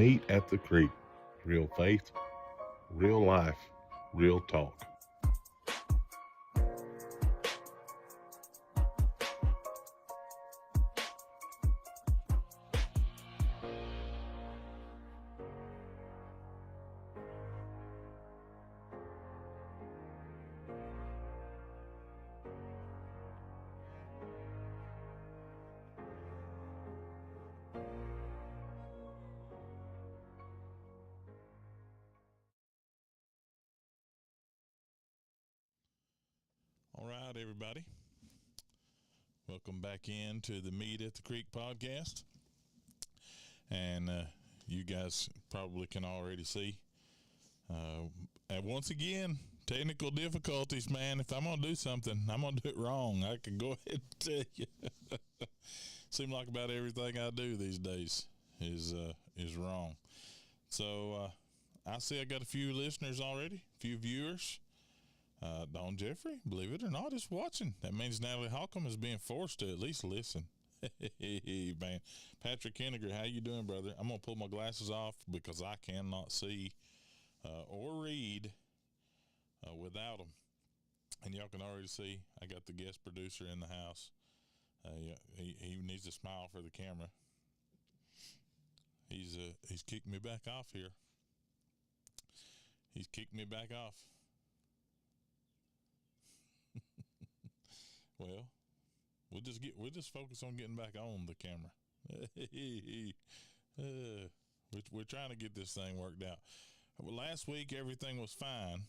Meet at the Creek. Real faith, real life, real talk. All right, everybody. Welcome back into the Meet at the Creek podcast. And you guys probably can already see. And once again, technical difficulties, man. If I'm going to do something, I'm going to do it wrong. I can go ahead and tell you. Seems like about everything I do these days is wrong. So I see I got a few listeners already, a few viewers. Don Jeffery, believe it or not, is watching. That means Natalie Holcomb is being forced to at least listen. Hey, man. Patrick Henniger, how you doing, brother? I'm going to pull my glasses off because I cannot see or read without them. And y'all can already see I got the guest producer in the house. He needs to smile for the camera. He's kicked me back off here. He's kicked me back off. Well, we'll just focus on getting back on the camera. We're trying to get this thing worked out. Well, last week everything was fine.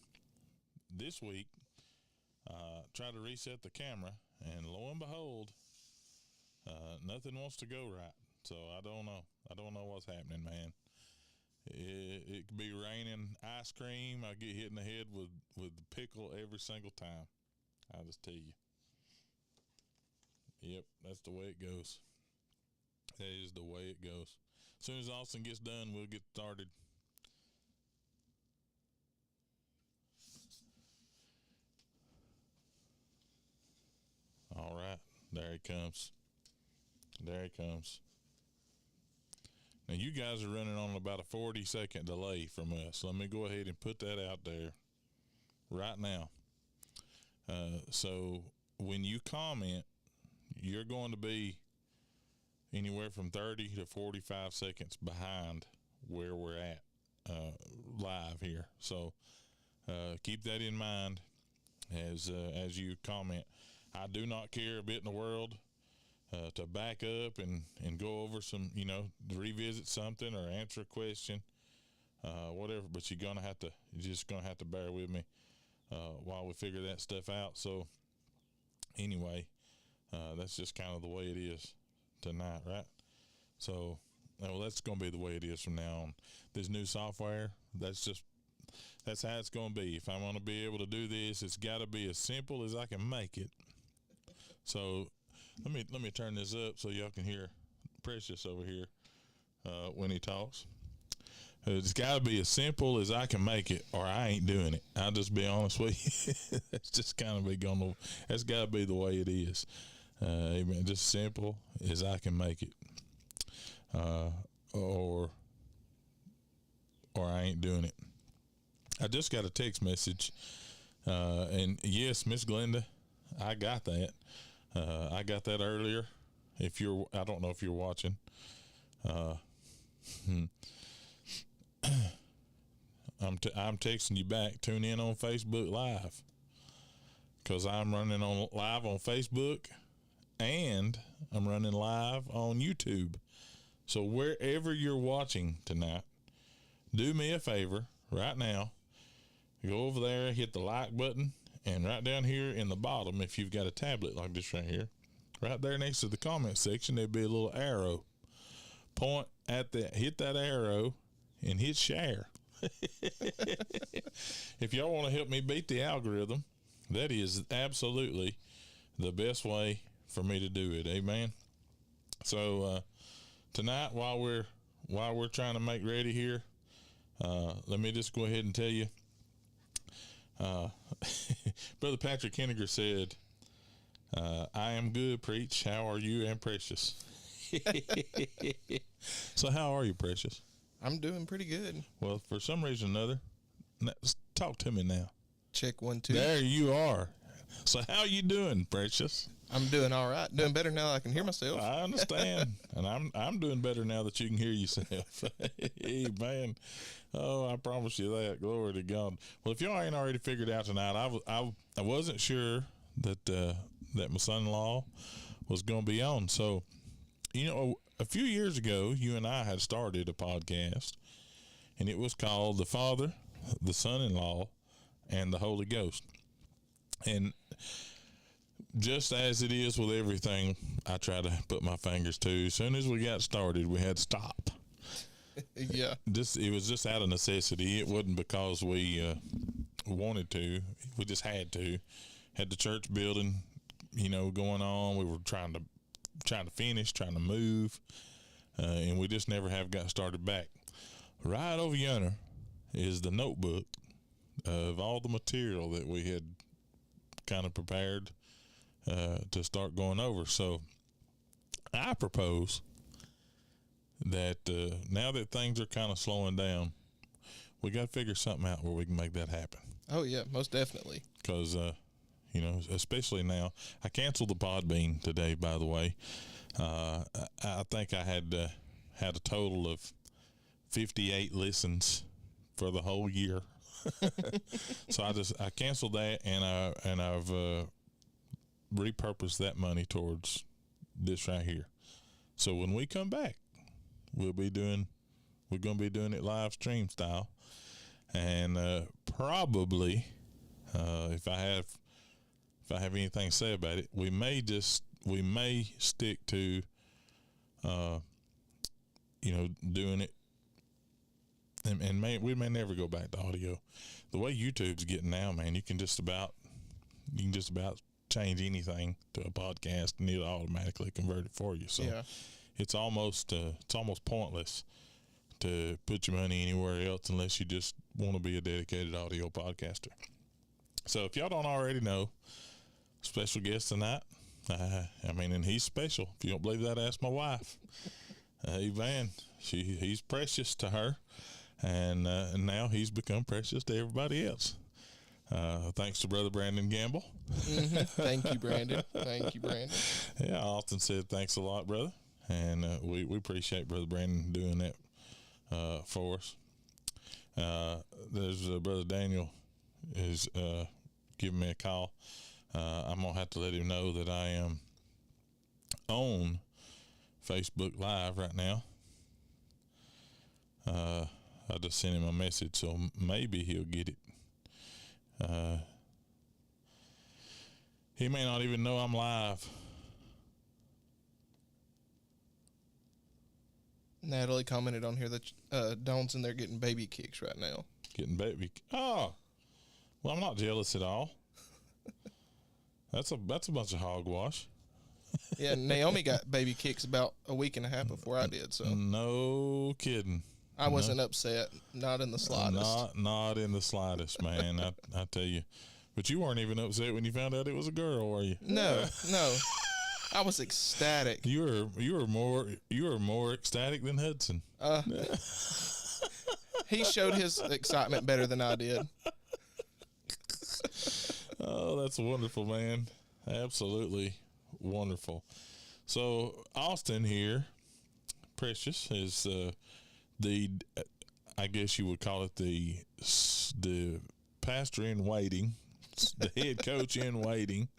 This week, try to reset the camera, and lo and behold, nothing wants to go right. So I don't know. I don't know what's happening, man. It could be raining ice cream. I get hit in the head with the pickle every single time. I'll just tell you. Yep, that's the way it goes. That is the way it goes. As soon as Austin gets done, we'll get started. All right, there he comes. There he comes. Now, you guys are running on about a 40-second delay from us. Let me go ahead and put that out there right now. So when you comment, you're going to be anywhere from 30 to 45 seconds behind where we're at live here. So keep that in mind as you comment. I do not care a bit in the world to back up and go over some, revisit something or answer a question, whatever. But you're just gonna have to bear with me while we figure that stuff out. So anyway, that's just kind of the way it is tonight, right? So, that's going to be the way it is from now on. This new software, that's how it's going to be. If I want to be able to do this, it's got to be as simple as I can make it. So, let me turn this up so y'all can hear Precious over here when he talks. It's got to be as simple as I can make it, or I ain't doing it. I'll just be honest with you. That's just kind of that's got to be the way it is. Amen. Just simple as I can make it, or I ain't doing it. I just got a text message, and yes, Miss Glenda, I got that. I got that earlier. I don't know if you're watching. I'm texting you back. Tune in on Facebook Live, because I'm running live on Facebook, and I'm running live on YouTube. So wherever you're watching tonight, do me a favor right now. Go over there, hit the like button, and right down here in the bottom, if you've got a tablet like this right here, right there next to the comment section, there'll be a little arrow. Hit that arrow and hit share. If y'all want to help me beat the algorithm, that is absolutely the best way for me to do it. Amen. So tonight, while we're trying to make ready here, let me just go ahead and tell you. Brother Patrick Henniger said, I am good, preach. How are you and Precious? So how are you, Precious? I'm doing pretty good. Well, for some reason or another, talk to me now. Check 1 2. There you are. So how you doing, Precious? I'm doing all right. Doing better now that I can hear myself. I understand, and I'm doing better now that you can hear yourself. Hey, man. Oh, I promise you that. Glory to God. Well, if y'all ain't already figured out tonight, I wasn't sure that that my son-in-law was going to be on. So, a few years ago, you and I had started a podcast, and it was called The Father, the Son-in-Law, and the Holy Ghost. And just as it is with everything, I try to put my fingers to. As soon as we got started, we had to stop. Yeah. It was just out of necessity. It wasn't because we wanted to. We just had to. Had the church building, going on. We were trying to finish, trying to move, and we just never have got started back. Right over yonder is the notebook of all the material that we had kind of prepared to start going over. So I propose that now that things are kind of slowing down, we got to figure something out where we can make that happen. Oh, yeah, most definitely. Because, especially now, I canceled the Podbean today, by the way. I think I had a total of 58 listens for the whole year. So I canceled that, and I've repurposed that money towards this right here. So when we come back, we're going to be doing it live stream style, and probably if I have anything to say about it, we may stick to doing it. And we may never go back to audio. The way YouTube's getting now, man, you can just about change anything to a podcast and it'll automatically convert it for you. So Yeah. it's almost pointless to put your money anywhere else unless you just want to be a dedicated audio podcaster. So if y'all don't already know, special guest tonight. And he's special. If you don't believe that, ask my wife. Van, he's precious to her. And now he's become precious to everybody else. Thanks to Brother Brandon Gamble. Mm-hmm. Thank you, Brandon. Yeah, I often said thanks a lot, brother. And we appreciate Brother Brandon doing that for us. There's Brother Daniel is giving me a call. I'm going to have to let him know that I am on Facebook Live right now. I just sent him a message, so maybe he'll get it. He may not even know I'm live. Natalie commented on here that Dawn's in there getting baby kicks right now. Getting baby. Oh, well, I'm not jealous at all. That's a bunch of hogwash. Yeah, Naomi got baby kicks about a week and a half before I did, so No kidding. I wasn't upset, not in the slightest. Not in the slightest, man. I tell you. But you weren't even upset when you found out it was a girl, were you? No. I was ecstatic. You were more ecstatic than Hudson. He showed his excitement better than I did. Oh, that's wonderful, man. Absolutely wonderful. So Austin here, Precious, is I guess you would call it the pastor in waiting, the head coach in waiting,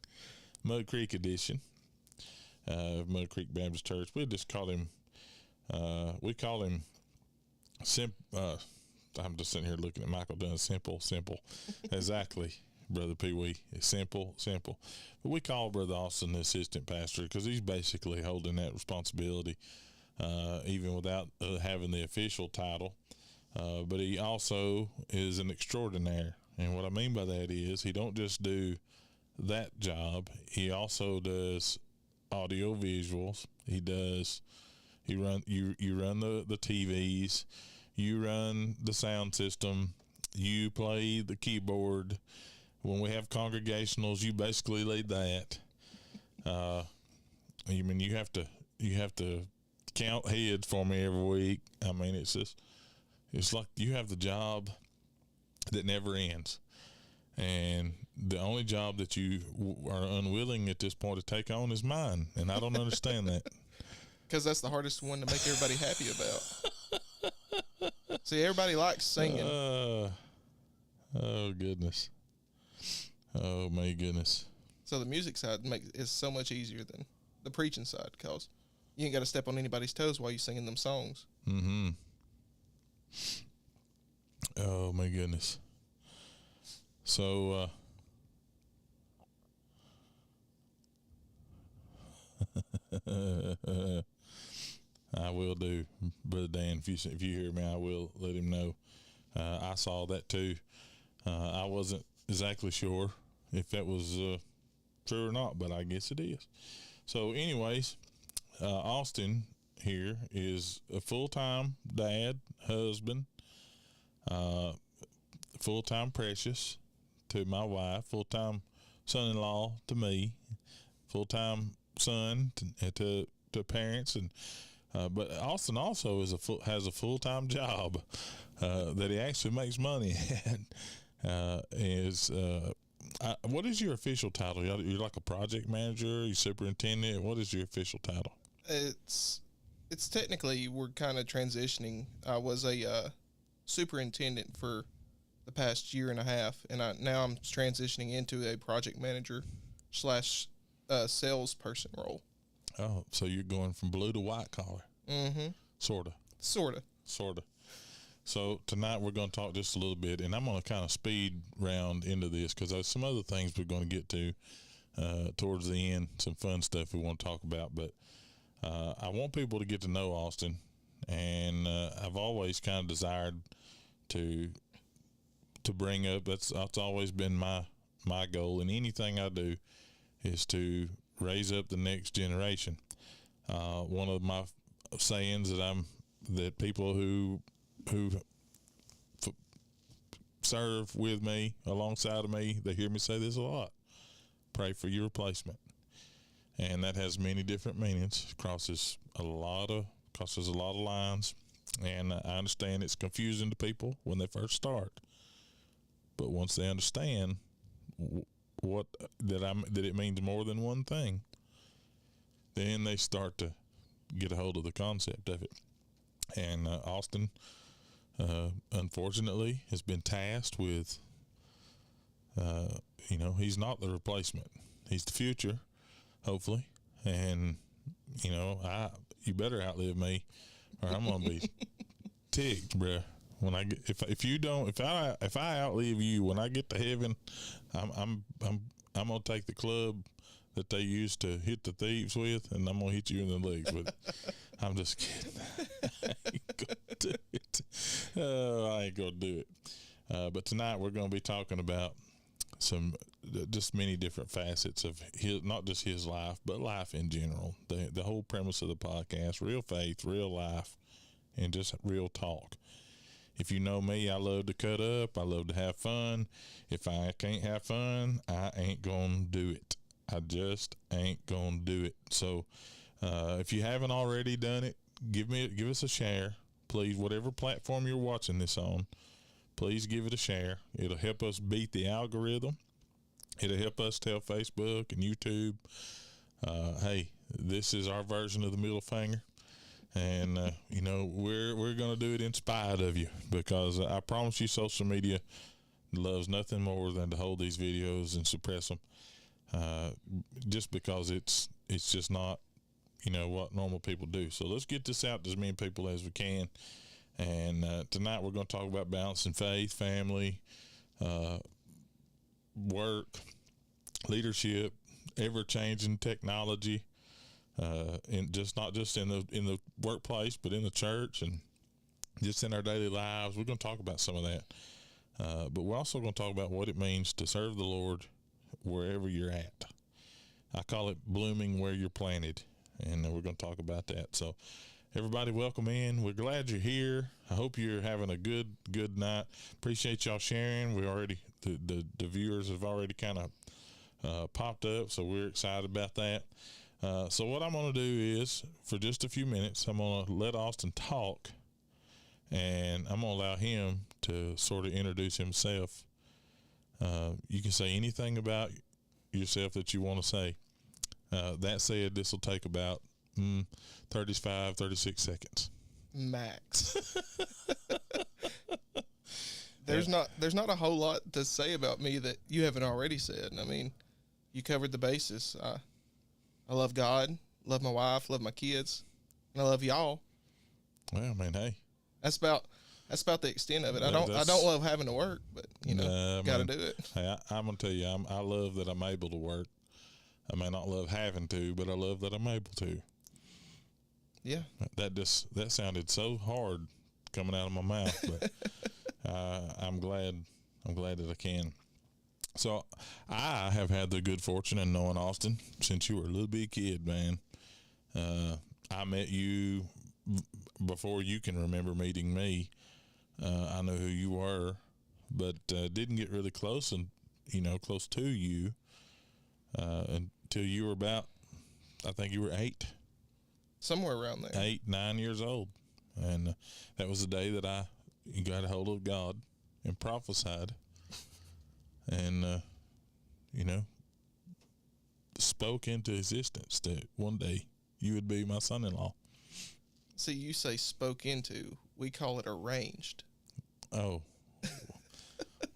Mud Creek edition, Mud Creek Baptist Church. We just call him, I'm just sitting here looking at Michael Dunn. Simple. Exactly, Brother Pee Wee. It's simple. But we call Brother Austin the assistant pastor because he's basically holding that responsibility, even without having the official title. But he also is an extraordinaire. And what I mean by that is he don't just do that job. He also does audio visuals. You run the TVs. You run the sound system. You play the keyboard. When we have congregationals, you basically lead that. You have to count heads for me every week. I mean, it's just it's like you have the job that never ends. And the only job that you are unwilling at this point to take on is mine. And I don't understand that. Because that's the hardest one to make everybody happy about. See, everybody likes singing. Oh, goodness. Oh, my goodness. So the music side is so much easier than the preaching side because you ain't got to step on anybody's toes while you singing them songs. Mm-hmm. Oh, my goodness. So, I will do, Brother Dan. If you hear me, I will let him know. I saw that too. I wasn't exactly sure if that was true or not, but I guess it is. So, anyways, Austin here is a full-time dad, husband, full-time precious to my wife, full-time son-in-law to me, full-time son to parents, and but Austin also has a full-time job that he actually makes money at. What is your official title? You're like a project manager, you superintendent. What is your official title? It's technically we're kind of transitioning. I was a superintendent for the past year and a half, and now I'm transitioning into a project manager / salesperson role. Oh, so you're going from blue to white collar. Mm-hmm. Sorta. So tonight we're going to talk just a little bit, and I'm going to kind of speed round into this because there's some other things we're going to get to towards the end, some fun stuff we want to talk about. But I want people to get to know Austin, and I've always kind of desired to bring up, that's always been my goal in anything I do, is to raise up the next generation. One of my sayings that people who serve with me, alongside of me, they hear me say this a lot: pray for your replacement. And that has many different meanings, crosses a lot of lines, and I understand it's confusing to people when they first start, but once they understand that it means more than one thing, then they start to get a hold of the concept of it. And Austin, unfortunately, has been tasked with, he's not the replacement. He's the future, hopefully. And, you better outlive me or I'm going to be ticked, bruh. When I get, if I outlive you, when I get to heaven, I'm gonna take the club that they used to hit the thieves with, and I'm gonna hit you in the legs with it. I'm just kidding. I ain't gonna do it. Oh, I ain't gonna do it. But tonight we're gonna be talking about just many different facets of not just his life, but life in general. The whole premise of the podcast: real faith, real life, and just real talk. If you know me, I love to cut up. I love to have fun. If I can't have fun, I ain't going to do it. I just ain't going to do it. So if you haven't already done it, give us a share. Please, whatever platform you're watching this on, please give it a share. It'll help us beat the algorithm. It'll help us tell Facebook and YouTube, hey, this is our version of the middle finger. And, we're going to do it in spite of you, because I promise you social media loves nothing more than to hold these videos and suppress them, just because it's just not, what normal people do. So let's get this out to as many people as we can. And tonight we're going to talk about balancing faith, family, work, leadership, ever-changing technology, and not just in the workplace, but in the church and just in our daily lives. We're going to talk about some of that, but we're also going to talk about what it means to serve the Lord wherever you're at. I call it blooming where you're planted, and we're going to talk about that. So everybody, welcome in. We're glad you're here. I hope you're having a good night. Appreciate y'all sharing. We already the viewers have already kind of popped up, so we're excited about that. So what I'm going to do is, for just a few minutes, I'm going to let Austin talk, and I'm gonna allow him to sort of introduce himself. You can say anything about yourself that you want to say. That said, this will take about 35, 36 seconds. Max. There's not a whole lot to say about me that you haven't already said. I mean, you covered the basis. I love God, love my wife, love my kids, and I love y'all. Well, I mean, hey, that's about the extent of it. I don't love having to work, but got to do it. Hey, I'm gonna tell you, I love that I'm able to work. I may not love having to, but I love that I'm able to. Yeah. That sounded so hard coming out of my mouth, but I'm glad that I can. So I have had the good fortune of knowing Austin since you were a little big kid, man. I met you before you can remember meeting me. I know who you were, but didn't get really close and close to you until you were about, I think you were 8. Somewhere around there. 8, 9 years old. And that was the day that I got a hold of God and prophesied and, spoke into existence that one day you would be my son-in-law. See, you say spoke into. We call it arranged. Oh.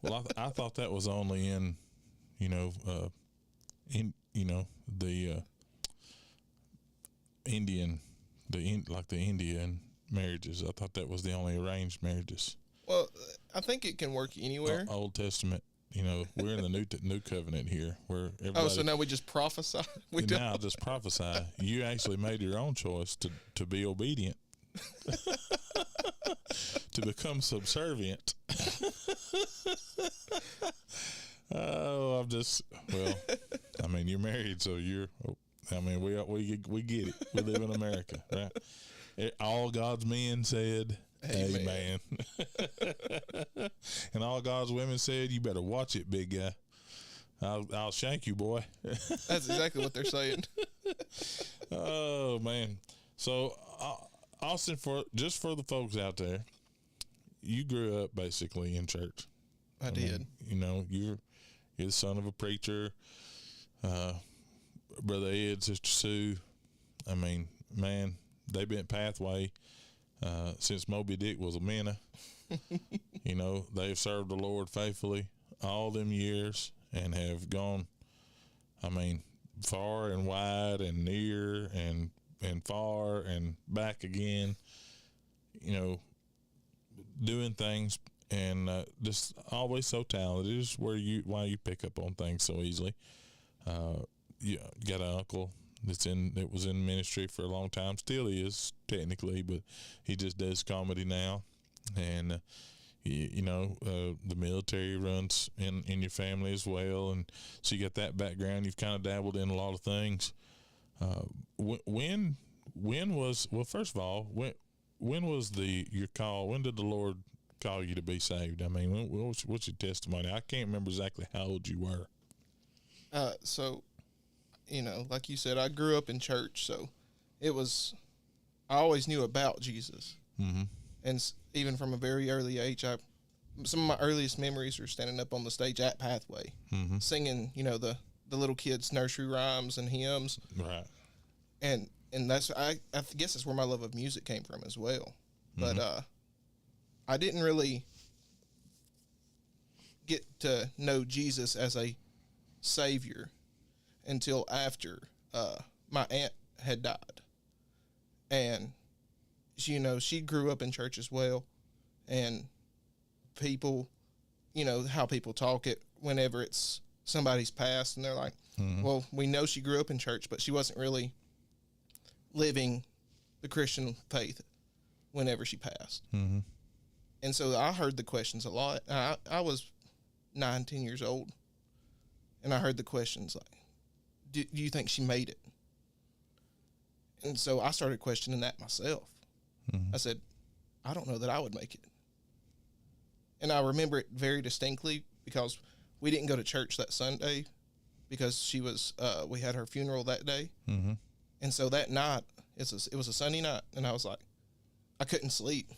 Well, I thought that was only in the Indian, the Indian marriages. I thought that was the only arranged marriages. Well, I think it can work anywhere. Old Testament. We're in the new covenant here, where everybody. Oh, so now we just prophesy. Now I just prophesy. You actually made your own choice to be obedient, to become subservient. Oh, I mean, you're married, so we get it. We live in America, right? All God's men said, Amen. And all God's women said, you better watch it, big guy. I'll shank you, boy. That's exactly what they're saying. Oh, man. So, Austin, for the folks out there, you grew up basically in church. I did. You're the son of a preacher. Brother Ed, Sister Sue. I mean, man, they've been pathway since Moby Dick was a minnow. They've served the Lord faithfully all them years and have gone, far and wide and near and far and back again, doing things and just always so talented. This is why you pick up on things so easily. You got an uncle that was in ministry for a long time, still is technically, but he just does comedy now. And the military runs in your family as well, and so you got that background. You've kind of dabbled in a lot of things. When was your call? When did the Lord call you to be saved? I mean, what's your testimony? I can't remember exactly how old you were. So, like you said, I grew up in church, so I always knew about Jesus. Mm-hmm. And even from a very early age, some of my earliest memories are standing up on the stage at Pathway, mm-hmm. singing, the little kids' nursery rhymes and hymns. Right. And that's, I guess that's where my love of music came from as well. Mm-hmm. But I didn't really get to know Jesus as a savior until after my aunt had died. And she grew up in church as well, and people, how people talk it whenever it's somebody's passed, and they're like, mm-hmm. well, we know she grew up in church, but she wasn't really living the Christian faith whenever she passed. Mm-hmm. And so I heard the questions a lot. I was 9, 10 years old, and I heard the questions like, do you think she made it? And so I started questioning that myself. Mm-hmm. I said, I don't know that I would make it. And I remember it very distinctly because we didn't go to church that Sunday because we had her funeral that day. Mm-hmm. And so that night, it was a Sunday night, and I was like, I couldn't sleep.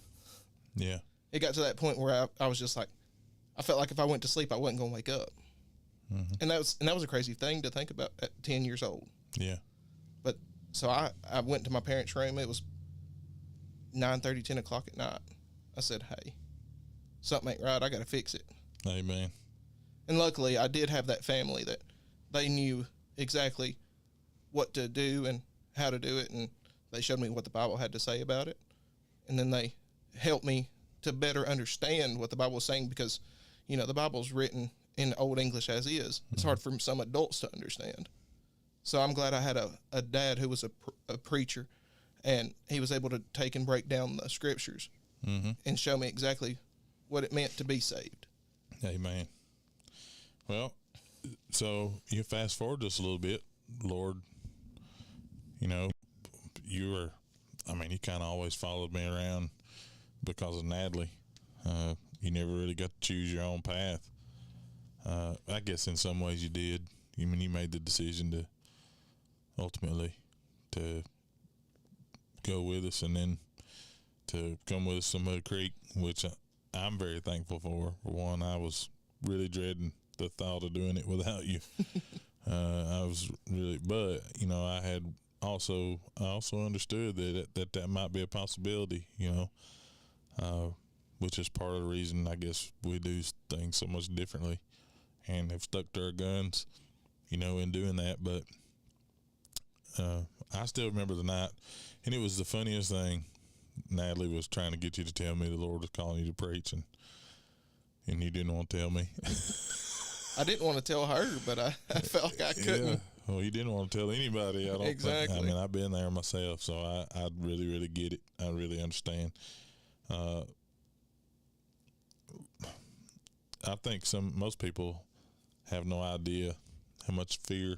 Yeah. It got to that point where I was just like, I felt like if I went to sleep, I wasn't going to wake up. Mm-hmm. And that was a crazy thing to think about at 10 years old. Yeah. But so I went to my parents' room. It was 9:30, 10 o'clock at night. I said, hey, something ain't right. I got to fix it. Amen. And luckily, I did have that family that they knew exactly what to do and how to do it. And they showed me what the Bible had to say about it. And then they helped me to better understand what the Bible was saying because, you know, the Bible's written in Old English as is. It's hard for some adults to understand. So I'm glad I had a dad who was a preacher, and he was able to take and break down the scriptures and show me exactly what it meant to be saved. Amen. Well, so you fast forward just a little bit, Lord, you know, you kind of always followed me around because of Natalie. You never really got to choose your own path. I guess in some ways you did. You made the decision to ultimately to go with us and then to come with us to Mud Creek, which I'm very thankful for. For one, I was really dreading the thought of doing it without you. I was really, but you know, I also understood that might be a possibility, you know, which is part of the reason I guess we do things so much differently and have stuck to our guns, you know, in doing that. But I still remember the night, and it was the funniest thing. Natalie was trying to get you to tell me the Lord was calling you to preach, and you didn't want to tell me. I didn't want to tell her, but I felt like I couldn't. Yeah. Well, you didn't want to tell anybody. I don't Exactly. think. I mean, I've been there myself, so I really, really get it. I really understand. I think most people have no idea how much fear,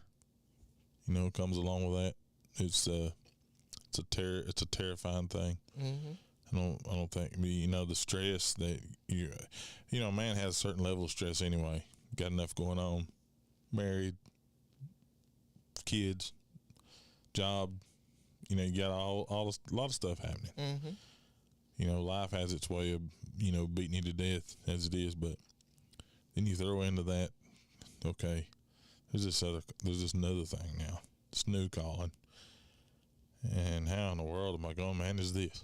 you know, comes along with that. It's a terrifying thing. Mm-hmm. I don't think, you know, the stress that you know, man has a certain level of stress anyway. Got enough going on, married, kids, job, you know, you got a lot of stuff happening. Mm-hmm. You know, life has its way of, you know, beating you to death as it is, but then you throw into that, okay, there's this another thing now, this new calling, and how in the world am I going to manage this?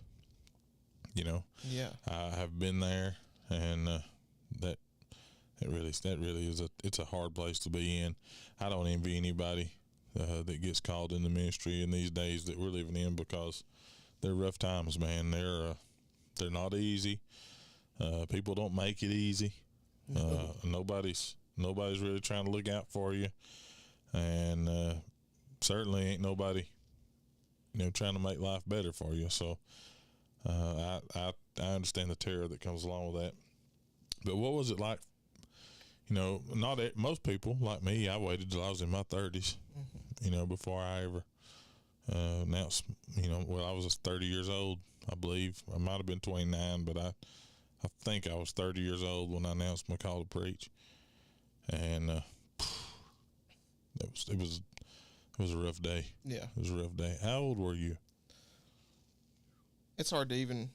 You know, Yeah, I have been there, and that really is it's a hard place to be in. I don't envy anybody that gets called in the ministry in these days that we're living in, because they're rough times, man. They're not easy. People don't make it easy. Nobody's really trying to look out for you, and certainly ain't nobody, you know, trying to make life better for you. So I understand the terror that comes along with that. But what was it like? You know, most people like me, I waited till I was in my 30s, you know, before I ever announced, you know, well, I was 30 years old, I believe. I might have been 29, but I think I was 30 years old when I announced my call to preach. And it was a rough day. yeah. It was a rough day. How old were you? It's hard to even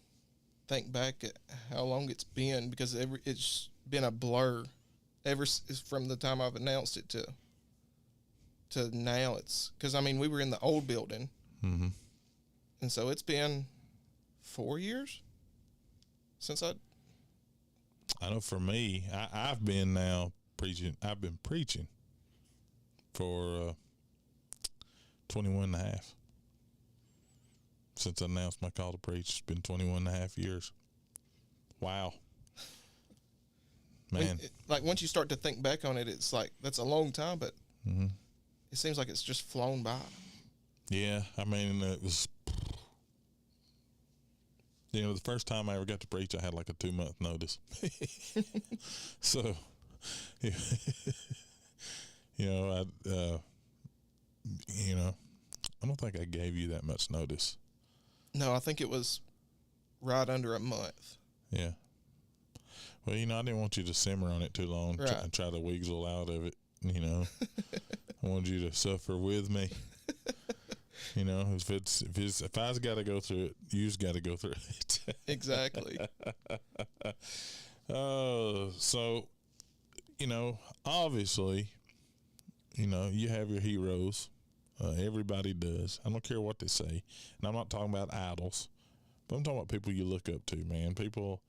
think back at how long it's been, because it's been a blur from the time I've announced it to now. It's because, I mean, we were in the old building, Mm-hmm. and so it's been 4 years since I know for me, I've been now preaching. I've been preaching for 21 and a half. Since I announced my call to preach, it's been 21 and a half years. Wow. Man. like once you start to think back on it, it's like that's a long time, but it seems like it's just flown by. Yeah, I mean, it was, you know, the first time I ever got to preach, I had like a 2-month notice. So, yeah, you know, I don't think I gave you that much notice. No, I think it was right under a month. Yeah. Well, you know, I didn't want you to simmer on it too long, Right. and try to weasel out of it, you know. I wanted you to suffer with me. You know, if I's got to go through it, you's got to go through it. Exactly. So, you know, obviously, you know, you have your heroes. Everybody does. I don't care what they say. And I'm not talking about idols, but I'm talking about people you look up to, man. People,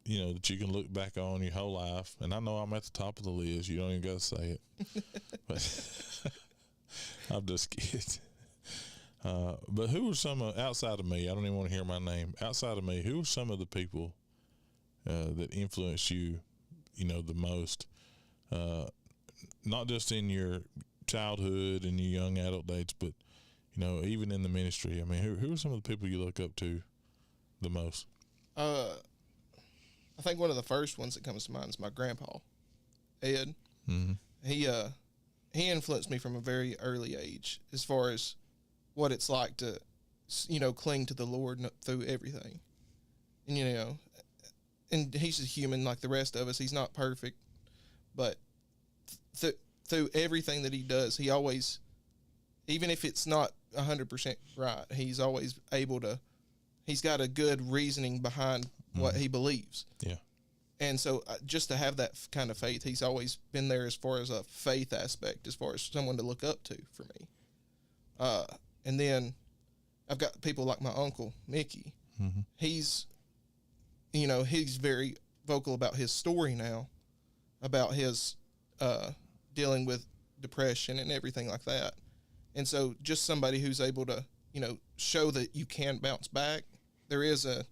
you know, that you can look back on your whole life. And I know I'm at the top of the list. You don't even got to say it. But I'm just kidding. But who are some outside of me? I don't even want to hear my name. Outside of me, who are some of the people that influence you, you know, the most? Not just in your childhood and your young adult days, but, you know, even in the ministry. I mean, who are some of the people you look up to the most? I think one of the first ones that comes to mind is my grandpa, Ed. Mm-hmm. He influenced me from a very early age as far as what it's like to, you know, cling to the Lord through everything. And, you know, and he's a human like the rest of us. He's not perfect, but through everything that he does, he always, even if it's not 100% right, he's always able to, he's got a good reasoning behind what he believes. Yeah. And so just to have that kind of faith, he's always been there as far as a faith aspect, as far as someone to look up to for me. And then I've got people like my uncle, Mickey. Mm-hmm. He's, you know, he's very vocal about his story now, about his dealing with depression and everything like that. And so just somebody who's able to, you know, show that you can bounce back. There is a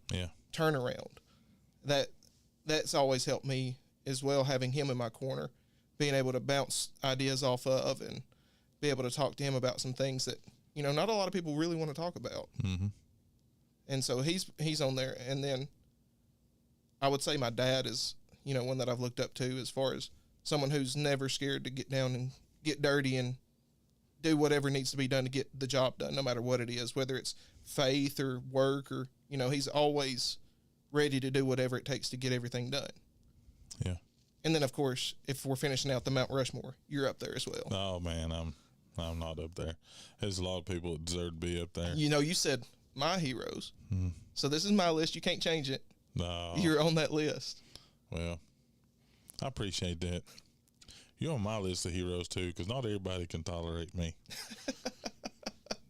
turnaround. That's always helped me as well, having him in my corner, being able to bounce ideas off of and be able to talk to him about some things that, you know, not a lot of people really want to talk about. Mm-hmm. And so he's on there. And then I would say my dad is, you know, one that I've looked up to as far as someone who's never scared to get down and get dirty and do whatever needs to be done to get the job done, no matter what it is, whether it's faith or work or, you know, he's always ready to do whatever it takes to get everything done. Yeah. And then, of course, if we're finishing out the Mount Rushmore, you're up there as well. Oh, man, I'm not up there. There's a lot of people that deserve to be up there. You know, you said my heroes. So this is my list. You can't change it. No. You're on that list. Well, I appreciate that. You're on my list of heroes, too, because not everybody can tolerate me.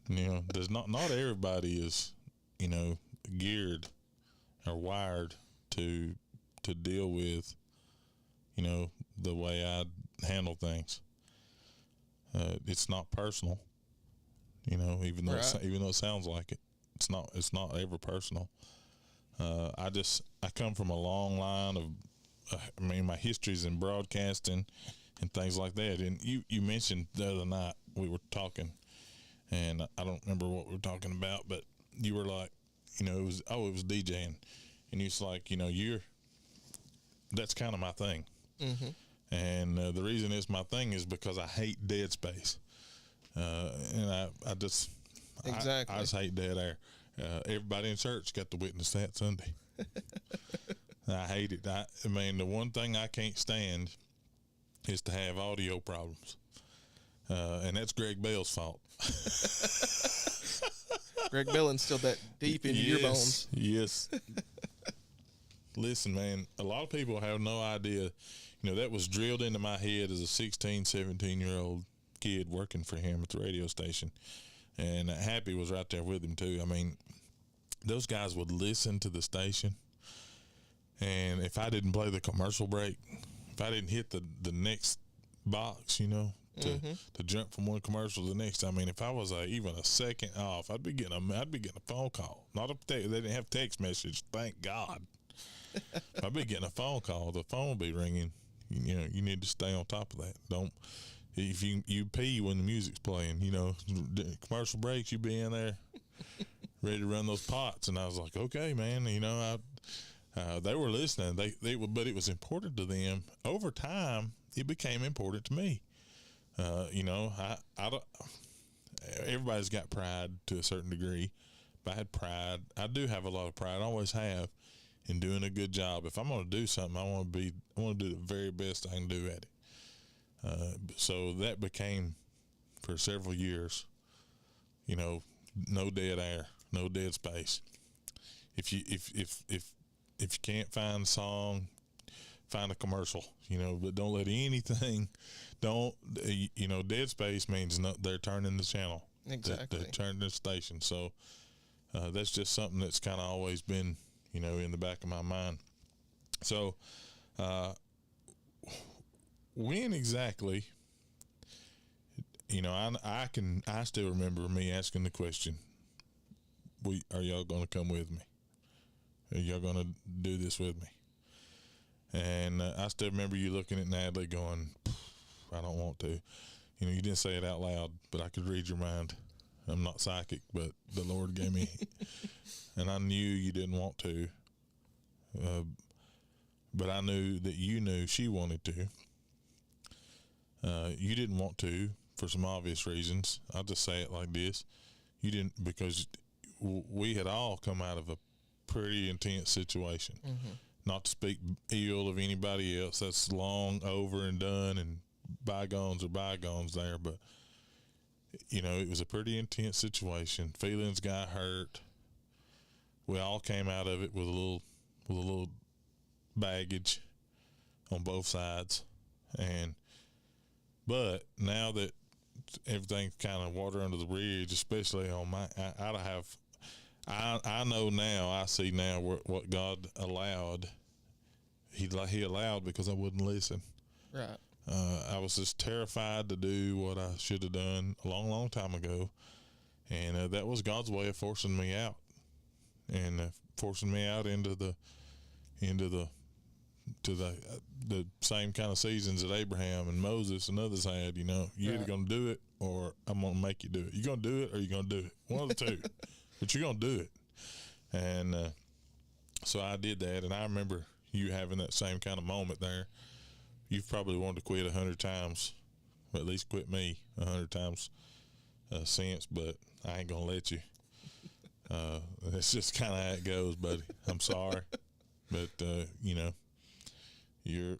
You know, not everybody is, you know, geared or wired to deal with, you know, the way I handle things. It's not personal, you know, even though it sounds like it. It's not ever personal. I come from a long line of, I mean, my history's in broadcasting and things like that. And you mentioned the other night we were talking, and I don't remember what we were talking about, but you were like, you know, it was DJing, and you was like, you know, that's kind of my thing. Mm-hmm. And the reason it's my thing is because I hate dead space. And I just hate dead air. Everybody in church got to witness that Sunday. I hate it. I mean, the one thing I can't stand is to have audio problems. And that's Greg Bell's fault. Greg Bell instilled that deep into your bones. Yes. Listen, man, a lot of people have no idea. You know, that was drilled into my head as a 16, 17-year-old kid working for him at the radio station. And Happy was right there with him, too. I mean, those guys would listen to the station. And if I didn't play the commercial break, if I didn't hit the next box, you know, to jump from one commercial to the next, I mean, if I was even a second off, I'd be getting a phone call. They didn't have text message, thank God. I'd be getting a phone call. The phone would be ringing. You know, you need to stay on top of that. Don't, if you pee when the music's playing, you know, commercial breaks, you be in there ready to run those pots. And I was like, okay, man, you know, they were listening. But it was important to them. Over time, it became important to me. You know, I don't, everybody's got pride to a certain degree. If I had pride, I do have a lot of pride. I always have. In doing a good job. If I'm going to do something, I want to do the very best I can do at it. So that became, for several years, no dead air, no dead space. If you can't find a song, find a commercial, but don't let anything, don't, dead space means they're turning the channel. Exactly. They're turning the station. So that's just something that's kind of always been, in the back of my mind. So when exactly, I still remember me asking the question, are y'all going to come with me? Are y'all going to do this with me? And I still remember you looking at Natalie going, I don't want to. You didn't say it out loud, but I could read your mind. I'm not psychic, but the Lord gave me, and I knew you didn't want to. But I knew that you knew she wanted to. You didn't want to for some obvious reasons. I'll just say it like this. You didn't, because we had all come out of a pretty intense situation. Mm-hmm. Not to speak ill of anybody else. That's long over and done, and bygones are bygones there. But, it was a pretty intense situation. Feelings got hurt. We all came out of it with a little baggage on both sides. But now that everything's kind of water under the bridge, especially on I know now, I see now what God allowed. He allowed because I wouldn't listen. Right. I was just terrified to do what I should have done a long, long time ago. And that was God's way of forcing me out. And forcing me out into the same kind of seasons that Abraham and Moses and others had. You're either going to do it or I'm going to make you do it. You're going to do it or you're going to do it. One of the two. But you're going to do it. And so I did that. And I remember you having that same kind of moment there. You've probably wanted to quit 100 times, or at least quit me 100 times since, but I ain't going to let you. It's just kind of how it goes, buddy. I'm sorry. But, your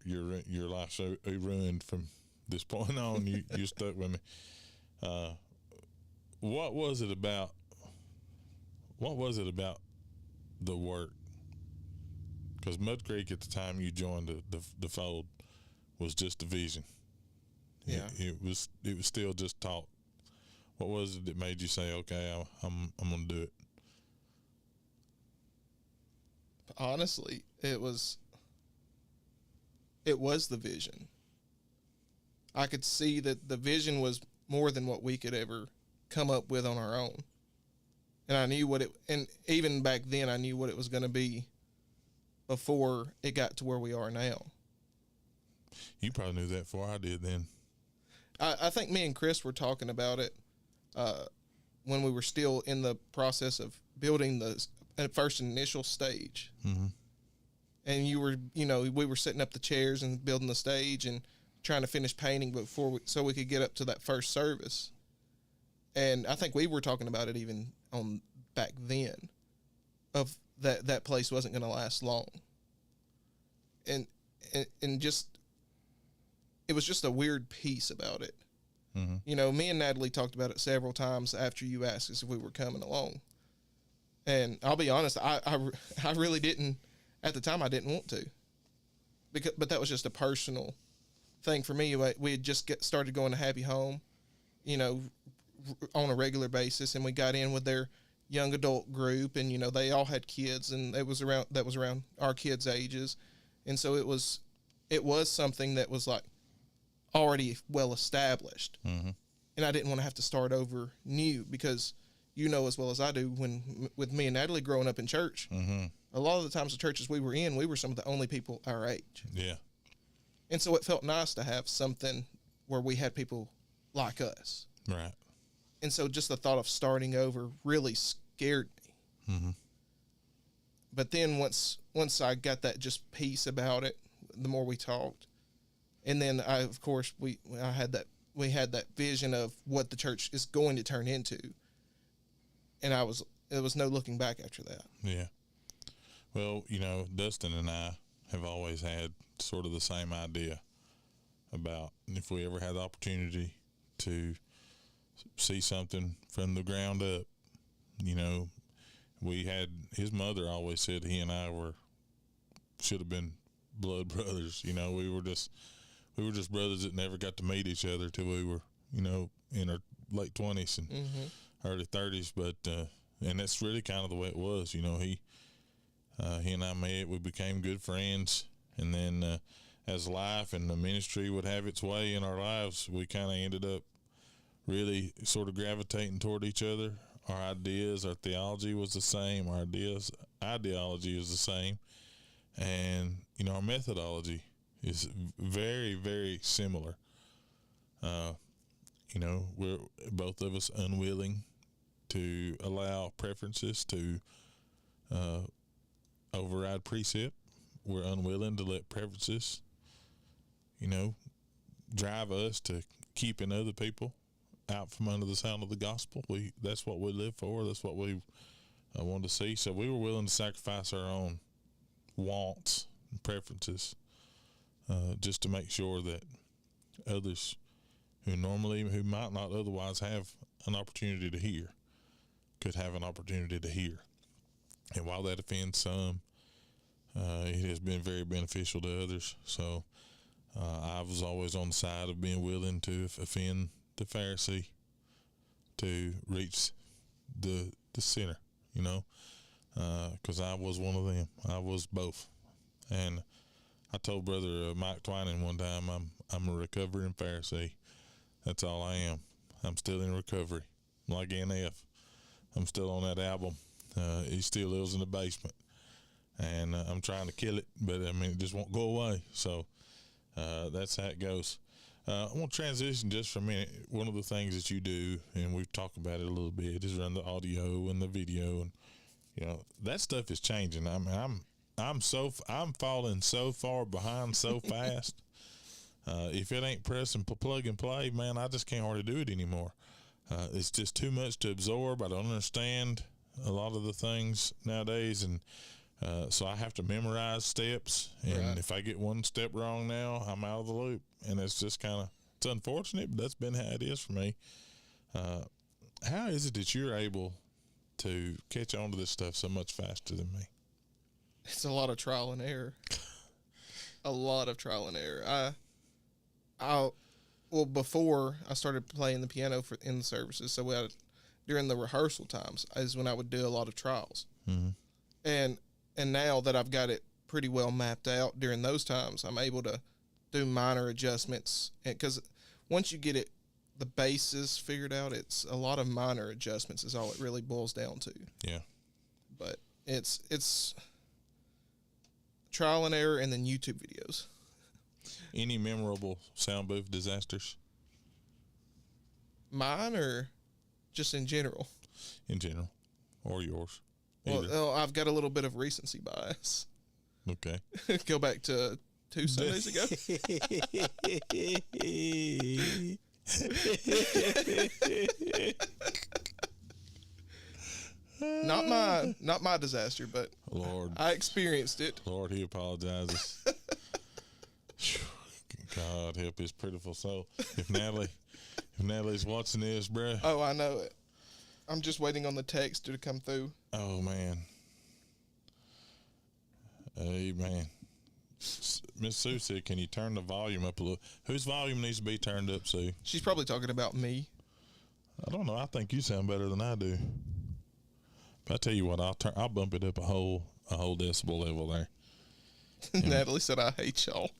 life's ruined from this point on. You stuck with me. What was it about the work? Because Mud Creek at the time you joined the fold was just a vision. Yeah. It was still just talk. What was it that made you say, okay, I'm going to do it? Honestly, it was the vision. I could see that the vision was more than what we could ever come up with on our own. And I knew and even back then I knew what it was going to be before it got to where we are now. You probably knew that before I did then. I think me and Chris were talking about it when we were still in the process of building the first initial stage. Mm-hmm. And we were setting up the chairs and building the stage and trying to finish painting so we could get up to that first service. And I think we were talking about it even on back then, of that place wasn't going to last long. And just, it was just a weird piece about it. Mm-hmm. Me and Natalie talked about it several times after you asked us if we were coming along. And I'll be honest, I really didn't, at the time I didn't want to. But that was just a personal thing for me. We had just started going to Happy Home, on a regular basis, and we got in with their young adult group, and they all had kids, and that was around our kids' ages. And so it was something that was like already well established. Mm-hmm. And I didn't want to have to start over new, because as well as I do, with me and Natalie growing up in church, mm-hmm. a lot of the times the churches we were in, we were some of the only people our age. Yeah. And so it felt nice to have something where we had people like us. Right. And so just the thought of starting over really scared me. Mm-hmm. But then once I got that just piece about it, the more we talked, and then we had that vision of what the church is going to turn into, and there was no looking back after that. Yeah. Well, Dustin and I have always had sort of the same idea about if we ever had the opportunity to see something from the ground up. You know, we had his mother always said he and I should have been blood brothers. You know, we were just brothers that never got to meet each other till we were, you know, in our late 20s and early 30s. But and that's really kind of the way it was. You know, he and I met, we became good friends, and then as life and the ministry would have its way in our lives, we kind of ended up really sort of gravitating toward each other. Our ideas, our theology was the same. Our ideology is the same. And, you know, our methodology is very, very similar. You know, we're both of us unwilling to allow preferences to override precept. We're unwilling to let preferences, you know, drive us to keeping other people out from under the sound of the gospel. That's what we live for. That's what we want to see. So we were willing to sacrifice our own wants and preferences just to make sure that others who might not otherwise have an opportunity to hear could have an opportunity to hear. And while that offends some, it has been very beneficial to others. So I was always on the side of being willing to offend the Pharisee to reach the sinner, you know, because I was one of them. I was both. And I told Brother Mike Twining one time, I'm a recovering Pharisee. That's all I am. I'm still in recovery. Like NF. I'm still on that album. He still lives in the basement. And I'm trying to kill it, but I mean, it just won't go away. So that's how it goes. I want to transition just for a minute. One of the things that you do, and we've talked about it a little bit, is run the audio and the video, and you know that stuff is changing. I mean, I'm falling so far behind so fast. If it ain't press and plug and play, man, I just can't hardly do it anymore. It's just too much to absorb. I don't understand a lot of the things nowadays, and so I have to memorize steps, and Right. if I get one step wrong now, I'm out of the loop, and it's just it's unfortunate, but that's been how it is for me. How is it that you're able to catch on to this stuff so much faster than me? It's a lot of trial and error. A lot of trial and error. Well, before I started playing the piano in the services, so during the rehearsal times is when I would do a lot of trials. Mm-hmm. And now that I've got it pretty well mapped out during those times, I'm able to do minor adjustments. Because once you get the bases figured out, it's a lot of minor adjustments is all it really boils down to. Yeah. But it's trial and error, and then YouTube videos. Any memorable sound booth disasters? Mine or just in general? In general, or yours? Well, I've got a little bit of recency bias. Okay. Go back to 2 Sundays ago. Not my disaster, but Lord, I experienced it. Lord, he apologizes. God help his pitiful soul. If Natalie's watching this, bruh. Oh, I know it. I'm just waiting on the text to come through. Oh man. Hey man. Miss Sue said, "Can you turn the volume up a little?" Whose volume needs to be turned up, Sue? She's probably talking about me. I don't know. I think you sound better than I do. But I tell you what, I'll bump it up a whole decibel level there. Natalie said, "I hate y'all."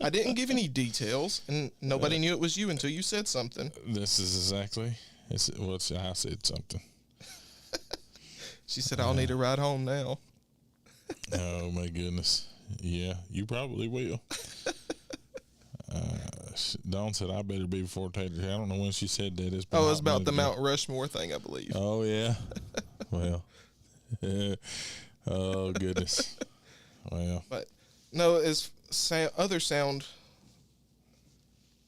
I didn't give any details, and nobody knew it was you until you said something. This is exactly. I said something. She said, "I'll need a ride home now." Oh my goodness. Yeah, you probably will. Dawn said, "I better be before Tater." I don't know when she said that. It's about the Mount Rushmore thing, I believe. Oh yeah. Well. Yeah. Oh goodness. Well. But no, as other sound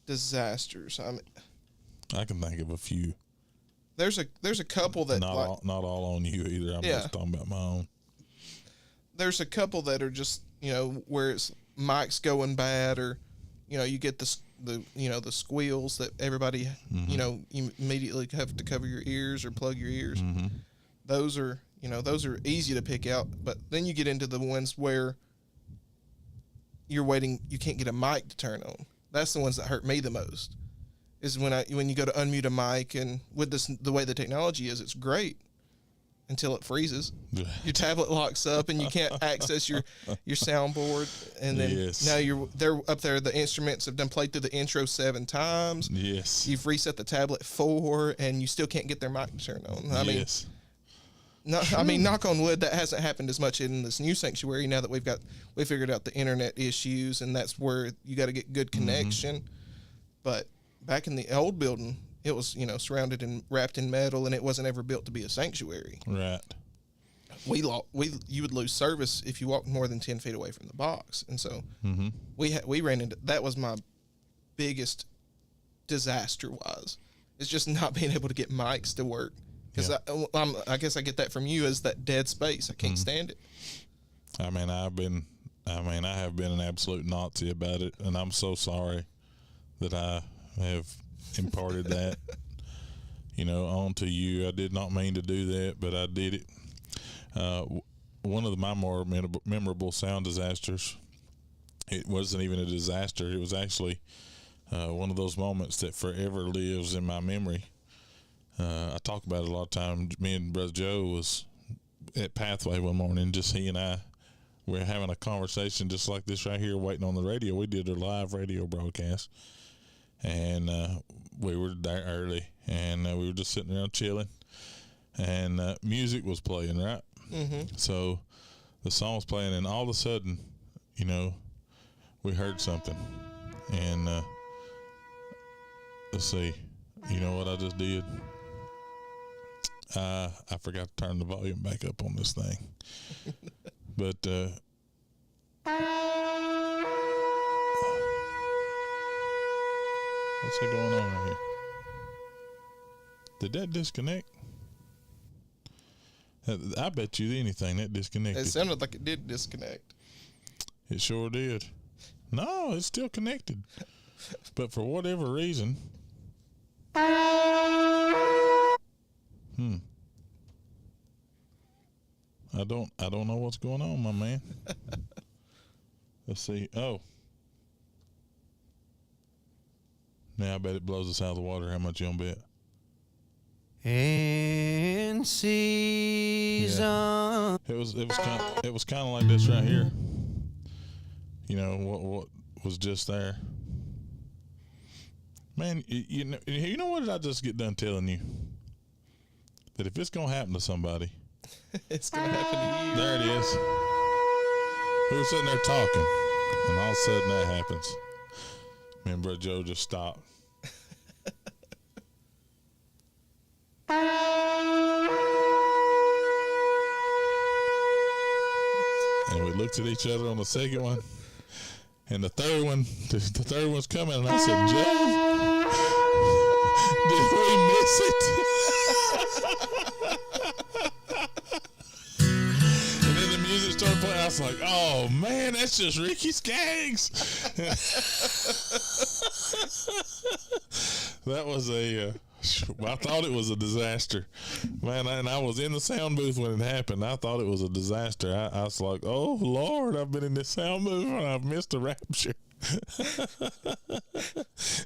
disasters. I mean, I can think of a few. There's a couple that not all on you either. I'm just talking about my own. There's a couple that are just where it's mic's going bad, or you get the squeals that everybody, you immediately have to cover your ears or plug your ears. Mm-hmm. Those are easy to pick out, but then you get into the ones where you're waiting, you can't get a mic to turn on. That's the ones that hurt me the most. Is when you go to unmute a mic, and with the way the technology is, it's great until it freezes. Your tablet locks up and you can't access your soundboard, and then now they're up there. The instruments have done played through the intro 7 times. Yes. You've reset the tablet 4, and you still can't get their mic to turn on. I mean, knock on wood, that hasn't happened as much in this new sanctuary now that we figured out the internet issues, and that's where you got to get good connection. Mm-hmm. But back in the old building, it was, surrounded and wrapped in metal, and it wasn't ever built to be a sanctuary. Right. You would lose service if you walked more than 10 feet away from the box, and so we ran into that. Was my biggest disaster. It's just not being able to get mics to work. Because I guess I get that from you as that dead space. I can't stand it. I have been an absolute Nazi about it, and I'm so sorry that I have imparted that, onto you. I did not mean to do that, but I did it. One of my more memorable sound disasters, it wasn't even a disaster. It was actually one of those moments that forever lives in my memory. I talk about it a lot of times. Me and Brother Joe was at Pathway one morning, just he and I. We were having a conversation just like this right here, waiting on the radio. We did a live radio broadcast, and we were there early, and we were just sitting around chilling, and music was playing, right? Mm-hmm. So the song was playing, and all of a sudden, we heard something, and let's see, you know what I just did? I forgot to turn the volume back up on this thing. But what's going on right here? Did that disconnect? I bet you anything that disconnected. It sounded like it did disconnect. It sure did. No, it's still connected. But for whatever reason... I don't know what's going on, my man. Let's see. Oh. Now I bet it blows us out of the water. How much you gonna bet? In season. Yeah. It was kind of like this right here. What was just there. Man, you know what did I just get done telling you? That if it's gonna happen to somebody, it's gonna happen to you. There it is. We were sitting there talking, and all of a sudden that happens. Me and Brother Joe just stopped. And we looked at each other on the second one, and the third one's coming, and I said, Joe, did we miss it? Started playing, I was like, oh man, that's just Ricky Skaggs. That was I thought it was a disaster, man. And I was in the sound booth when it happened. I thought it was a disaster. I was like, oh Lord, I've been in this sound booth and I've missed the rapture.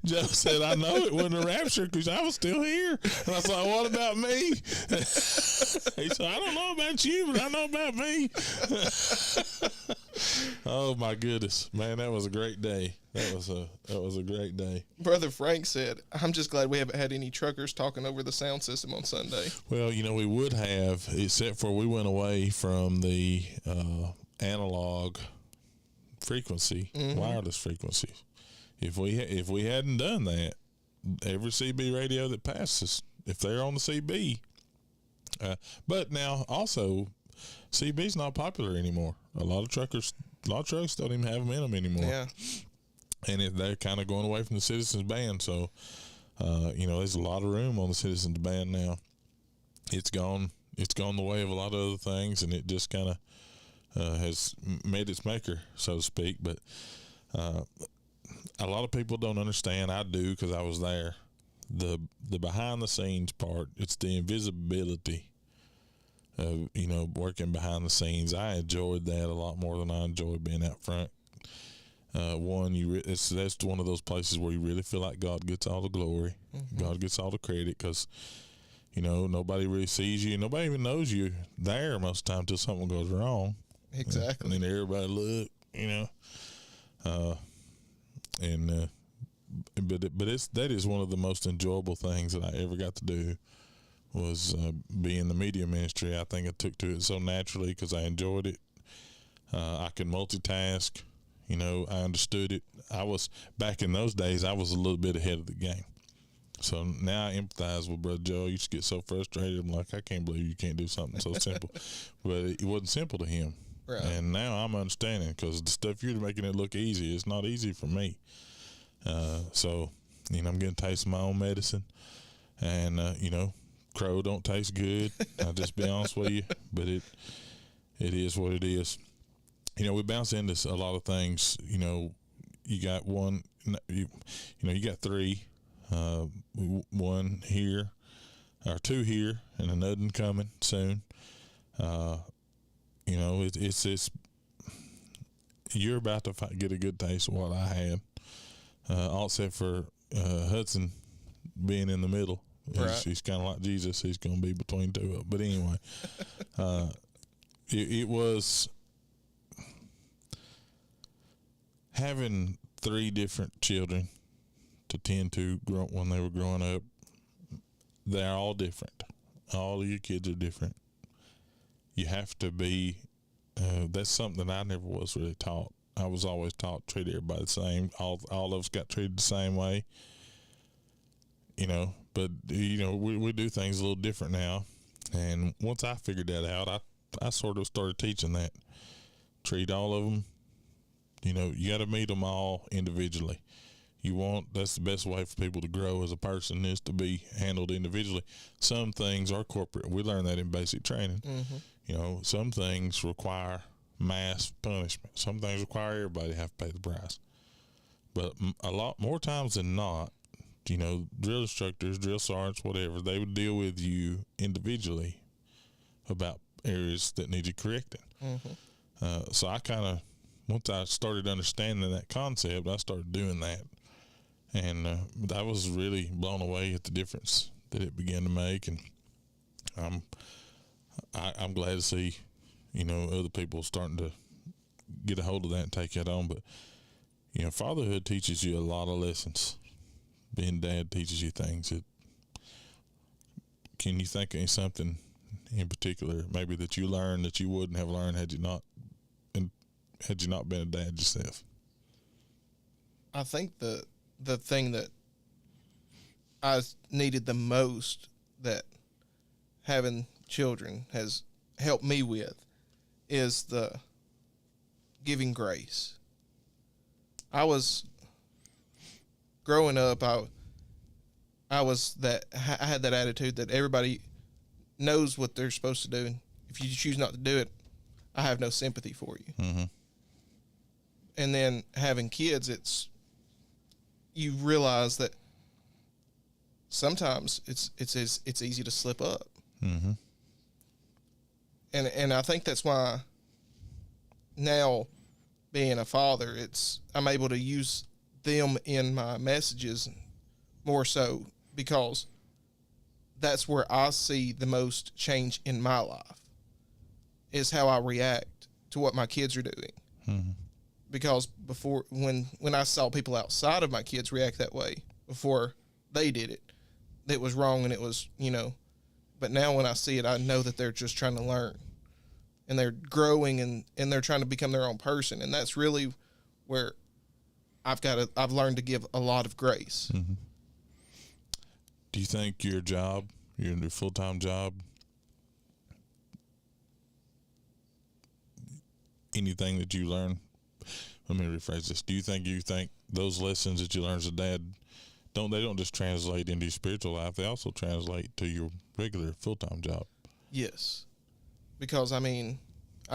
Joe said, I know it wasn't a rapture because I was still here. And I was like, what about me? He said, I don't know about you, but I know about me. Oh my goodness, man, that was a great day. That was a great day. Brother Frank said, I'm just glad we haven't had any truckers talking over the sound system on Sunday. Well, we would have, except for we went away from the analog frequency, wireless frequencies. If we hadn't done that, every CB radio that passes, if they're on the CB, but now also CB's not popular anymore. A lot of trucks don't even have them in them anymore. Yeah, and they're kind of going away from the Citizens band. So, there's a lot of room on the Citizens band now. It's gone the way of a lot of other things, and it just kind of has made its maker, so to speak. But a lot of people don't understand. I do, because I was there. The behind the scenes part, it's the invisibility of, working behind the scenes. I enjoyed that a lot more than I enjoyed being out front. That's one of those places where you really feel like God gets all the glory. Mm-hmm. God gets all the credit, because nobody really sees you. Nobody even knows you there most of the time until something goes wrong. Exactly. And then everybody look, that is one of the most enjoyable things that I ever got to do, was be in the media ministry. I think I took to it so naturally because I enjoyed it. I could multitask. I understood it. Back in those days, I was a little bit ahead of the game. So now I empathize with Brother Joe. He used to get so frustrated. I'm like, I can't believe you can't do something so simple. But it wasn't simple to him. Right. And now I'm understanding, because the stuff you're making it look easy, it's not easy for me. So, I'm getting to taste my own medicine. And, crow don't taste good. I'll just be honest with you. But it is what it is. We bounce into a lot of things. You got one, you got three. One here, or two here, and another one coming soon. It's you're about to get a good taste of what I had. All except for Hudson being in the middle. Right. He's kind of like Jesus. He's going to be between two of them. But anyway, it was having three different children to tend to when they were growing up. They're all different. All of your kids are different. You have to be, that's something that I never was really taught. I was always taught treat everybody the same. All of us got treated the same way. But we do things a little different now. And once I figured that out, I sort of started teaching that. Treat all of them. You got to meet them all individually. That's the best way for people to grow as a person, is to be handled individually. Some things are corporate. We learn that in basic training. Mm-hmm. Some things require mass punishment. Some things require everybody to have to pay the price. But a lot more times than not, drill instructors, drill sergeants, whatever, they would deal with you individually about areas that needed correcting. Mm-hmm. So I once I started understanding that concept, I started doing that. And I was really blown away at the difference that it began to make. And I'm glad to see, other people starting to get a hold of that and take that on. But, fatherhood teaches you a lot of lessons. Being dad teaches you things. Can you think of something in particular maybe that you learned that you wouldn't have learned had you not been a dad yourself? I think the thing that I needed the most that having children has helped me with is the giving grace. I was growing up, I had that attitude that everybody knows what they're supposed to do, and if you choose not to do it, I have no sympathy for you. Mm-hmm. And then having kids, you realize that sometimes it's easy to slip up. Mm-hmm. And I think that's why now, being a father, I'm able to use them in my messages more so, because that's where I see the most change in my life, is how I react to what my kids are doing. Mm-hmm. Because before, when I saw people outside of my kids react that way before they did it, it was wrong, and it was, but now when I see it, I know that they're just trying to learn, and they're growing, and they're trying to become their own person. And that's really where I've learned to give a lot of grace. Mm-hmm. Do you think your full-time job, anything that you learn, let me rephrase this. Do you think those lessons that you learn as a dad, don't just translate into your spiritual life, they also translate to your regular full-time job? Yes. Because, I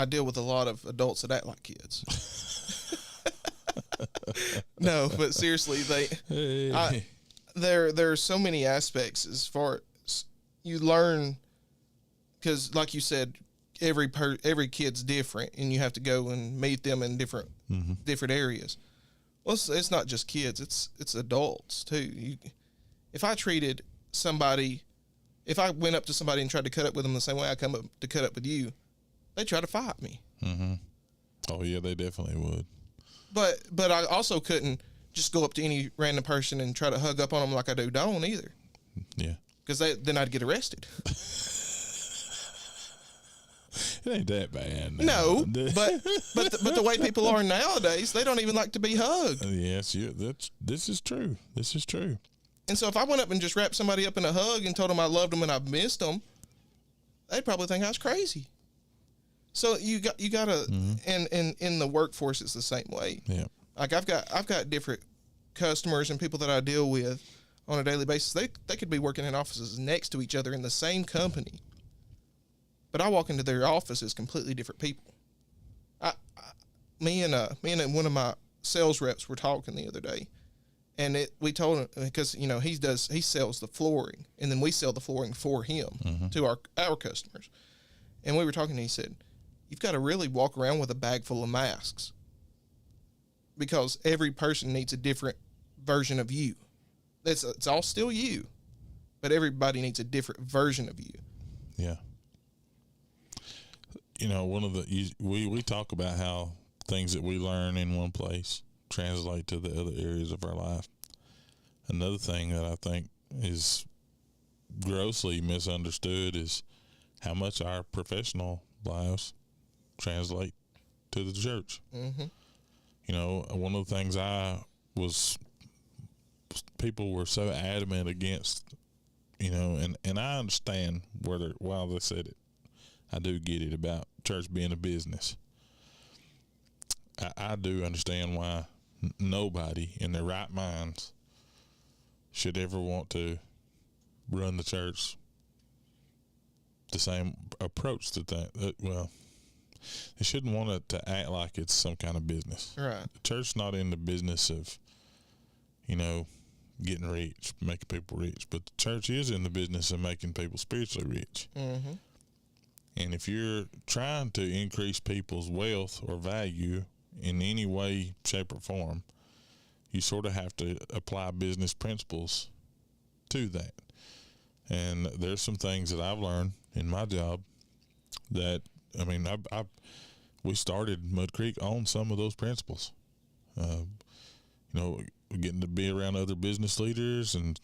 deal with a lot of adults that act like kids. No, but seriously, there are so many aspects as far as you learn, because like you said, every kid's different, and you have to go and meet them in different areas. Well, it's not just kids; it's adults too. If I went up to somebody and tried to cut up with them the same way I come up to cut up with you, they try to fight me. Mm-hmm. Oh yeah, they definitely would. But I also couldn't just go up to any random person and try to hug up on them like I do Dawn either. Yeah. Because then I'd get arrested. It ain't that bad. No, but the way people are nowadays, they don't even like to be hugged. Yes, this is true. This is true. And so if I went up and just wrapped somebody up in a hug and told them I loved them and I missed them, they'd probably think I was crazy. So you gotta, and in the workforce it's the same way. Yeah. Like I've got different customers and people that I deal with on a daily basis. They could be working in offices next to each other in the same company, but I walk into their office as completely different people. Me and one of my sales reps were talking the other day, and we told him, because he sells the flooring, and then we sell the flooring for him to our customers. And we were talking, and he said, "You've got to really walk around with a bag full of masks, because every person needs a different version of you. It's all still you, but everybody needs a different version of you." Yeah. One of we talk about how things that we learn in one place translate to the other areas of our life. Another thing that I think is grossly misunderstood is how much our professional lives translate to the church. Mm-hmm. One of the things people were so adamant against, and I understand why they said it. I do get it about church being a business. I do understand why nobody in their right minds should ever want to run the church the same approach to that. Well, they shouldn't want it to act like it's some kind of business. Right. The church's not in the business of, getting rich, making people rich, but the church is in the business of making people spiritually rich. Mm-hmm. And if you're trying to increase people's wealth or value in any way, shape, or form, you sort of have to apply business principles to that. And there's some things that I've learned in my job that, we started Mud Creek on some of those principles. Getting to be around other business leaders and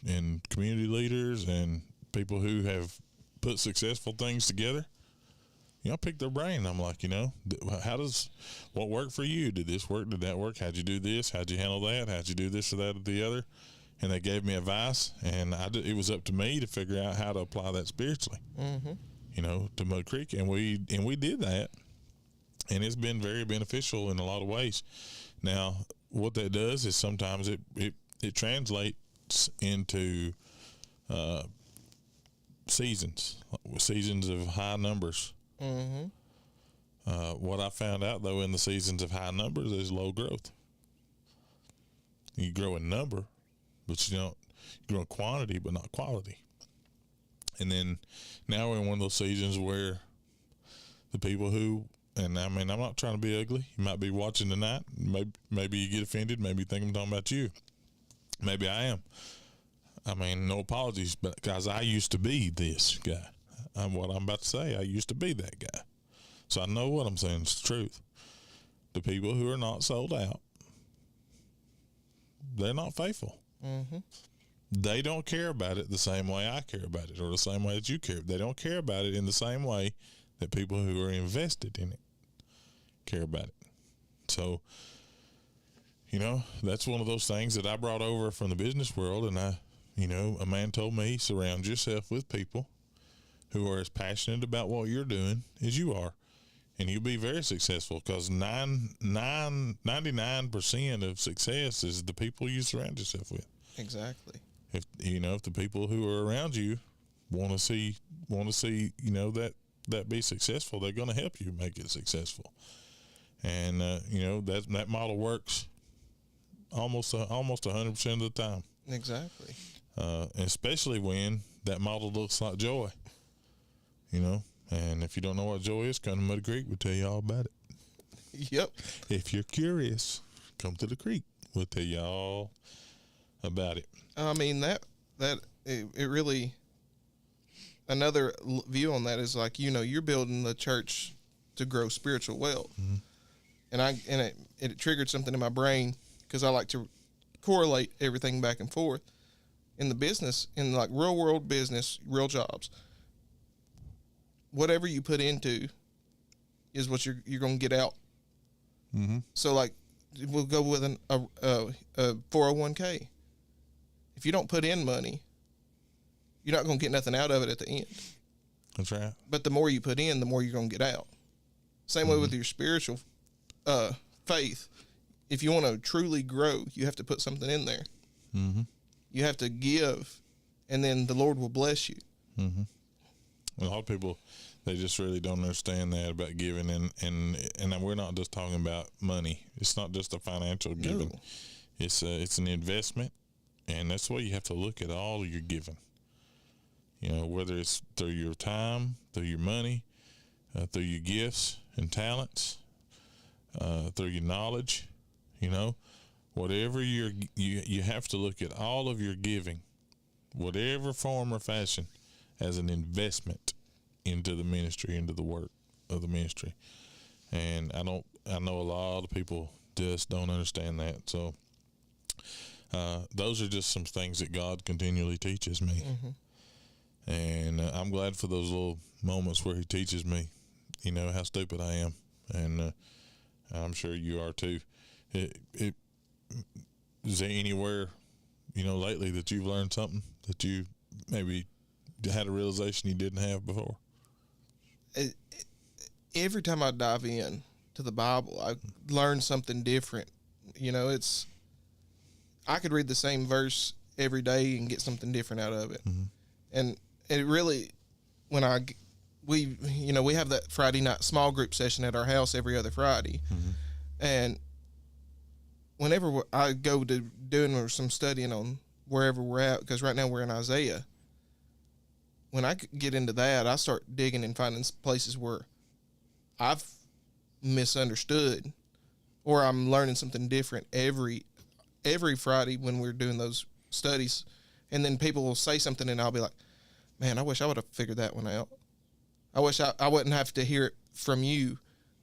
community leaders and people who have put successful things together. I pick their brain. I'm like, what worked for you? Did this work? Did that work? How'd you do this? How'd you handle that? How'd you do this or that or the other? And they gave me advice, and it was up to me to figure out how to apply that spiritually, to Mud Creek. And we did that, and it's been very beneficial in a lot of ways. Now, what that does is sometimes it translates into seasons of high numbers. Mm-hmm. What I found out, though, in the seasons of high numbers is low growth. You grow in number, but you grow in quantity, but not quality. And then now we're in one of those seasons where the people who, and I'm not trying to be ugly. You might be watching tonight. Maybe you get offended. Maybe you think I'm talking about you. Maybe I am. No apologies, but because I used to be this guy. What I'm about to say, I used to be that guy. So I know what I'm saying is the truth. The people who are not sold out, they're not faithful. Mm-hmm. They don't care about it the same way I care about it, or the same way that you care. They don't care about it in the same way that people who are invested in it care about it. So, that's one of those things that I brought over from the business world. And a man told me, surround yourself with people who are as passionate about what you're doing as you are, and you'll be very successful, because 99% of success is the people you surround yourself with. Exactly. If the people who are around you want to see that be successful, they're going to help you make it successful. And that model works almost 100% of the time. Exactly. Especially when that model looks like joy, you know. And if you don't know what joy is, come to Muddy Creek. We'll tell you all about it. Yep. If you're curious, come to the creek. We'll tell you all about it. I mean, it really, another view on that is like, you're building the church to grow spiritual wealth. Mm-hmm. And it triggered something in my brain because I like to correlate everything back and forth. In the business, in like real world business, real jobs, whatever you put into is what you're going to get out. Mm-hmm. So like, we'll go with a 401k. If you don't put in money, you're not going to get nothing out of it at the end. That's right. But the more you put in, the more you're going to get out. Same way with your spiritual faith. If you want to truly grow, you have to put something in there. Mm-hmm. You have to give, and then the Lord will bless you. Mm-hmm. A lot of people, they just really don't understand that about giving, and we're not just talking about money. It's not just a financial giving. No. It's an investment, and that's why you have to look at all your giving. You know, whether it's through your time, through your money, through your gifts and talents, through your knowledge, you know, whatever you have to look at all of your giving, whatever form or fashion, as an investment into the ministry, into the work of the ministry. And I know a lot of people just don't understand that. So those are just some things that God continually teaches me. Mm-hmm. And I'm glad for those little moments where he teaches me, you know, how stupid I am. And I'm sure you are too. Is there anywhere, you know, lately that you've learned something that you maybe had a realization you didn't have before? Every time I dive in to the Bible, I learn something different. You know, I could read the same verse every day and get something different out of it. Mm-hmm. And it really, we have that Friday night small group session at our house every other Friday. Mm-hmm. And whenever I go to doing some studying on wherever we're at, because right now we're in Isaiah, when I get into that, I start digging and finding places where I've misunderstood, or I'm learning something different every Friday when we're doing those studies. And then people will say something and I'll be like, man, I wish I would have figured that one out. I wish I wouldn't have to hear it from you.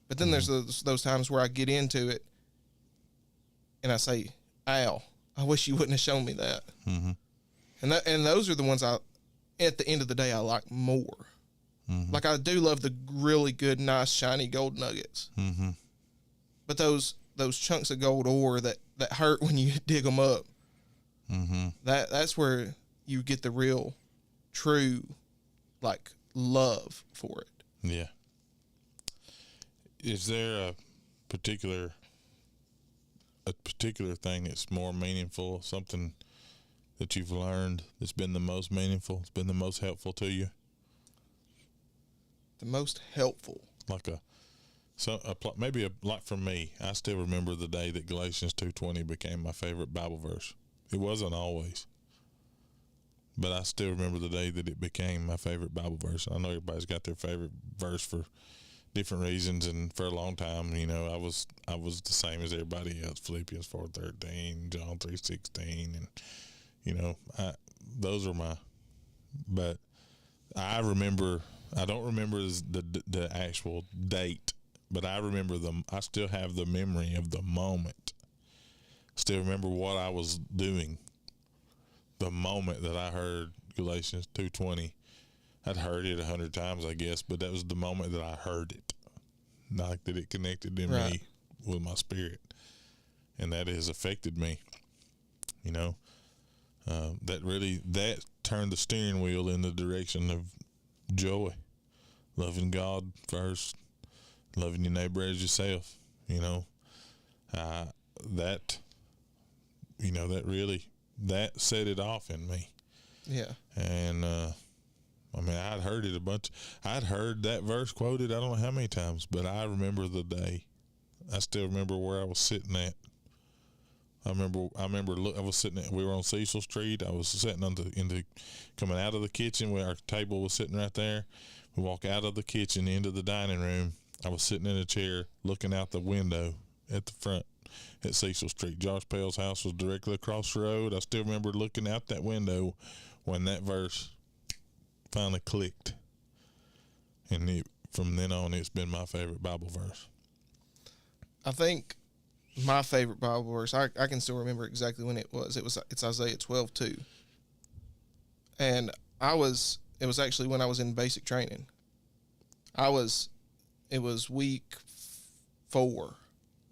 But then there's those times where I get into it and I say, Al, I wish you wouldn't have shown me that. Mm-hmm. And those are the ones at the end of the day, I like more. Mm-hmm. Like, I do love the really good, nice, shiny gold nuggets. Mm-hmm. But those chunks of gold ore that hurt when you dig them up, Mm-hmm. that's where you get the real, true, like, love for it. Yeah. Is there a particular thing that's more meaningful, something that you've learned that's been the most meaningful, it's been the most helpful to you? The most helpful. Like like for me, I still remember the day that Galatians 2:20 became my favorite Bible verse. It wasn't always, but I still remember the day that it became my favorite Bible verse. I know everybody's got their favorite verse for different reasons, and for a long time, you know, I was the same as everybody else. Philippians 4:13, John 3:16, and you know, those are my. But I don't remember the actual date, but I remember them. I still have the memory of the moment. Still remember what I was doing. The moment that I heard Galatians 2:20, I'd heard it 100 times, I guess, but that was the moment that I heard it. Like that it connected in me with my spirit, and that has affected me. You know, that turned the steering wheel in the direction of joy, loving God first, loving your neighbor as yourself. You know, that set it off in me. Yeah. And I mean, I'd heard it a bunch. I'd heard that verse quoted I don't know how many times, but I remember the day. I still remember where I was sitting at I remember. Look, I was sitting. We were on Cecil Street. I was sitting coming out of the kitchen where our table was sitting right there. We walk out of the kitchen into the dining room. I was sitting in a chair looking out the window at the front at Cecil Street. Josh Pell's house was directly across the road. I still remember looking out that window when that verse finally clicked, and from then on, it's been my favorite Bible verse. I think my favorite Bible verse, I can still remember exactly when it was. It's Isaiah 12:2. And it was actually when I was in basic training. It was week 4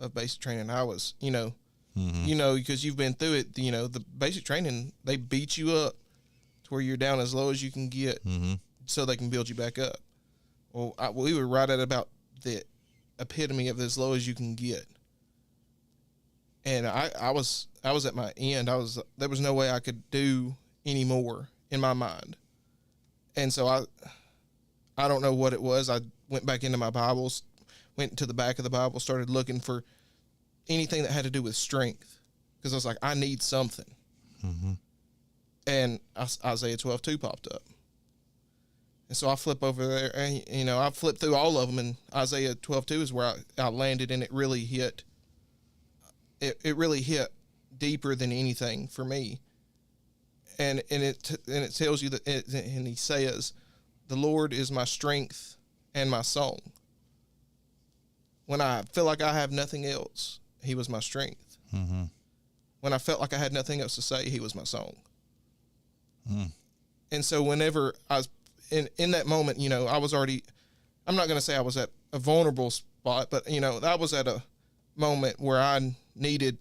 of basic training. I was, because you've been through it, the basic training, they beat you up to where you're down as low as you can get so they can build you back up. Well, we were right at about the epitome of as low as you can get. And I was at my end. There was no way I could do any more in my mind. And so I don't know what it was. I went back into my Bibles, went to the back of the Bible, started looking for anything that had to do with strength, because I was like, I need something. And Isaiah 12:2 popped up. And so I flip over there, and, I flipped through all of them, and Isaiah 12:2 is where I landed, and it really hit. It really hit deeper than anything for me. And it tells you that, and he says, "The Lord is my strength and my song." When I feel like I have nothing else, he was my strength. When I felt like I had nothing else to say, he was my song. And so whenever I was in that moment, I was already, I'm not going to say I was at a vulnerable spot, but, I was at a moment where I needed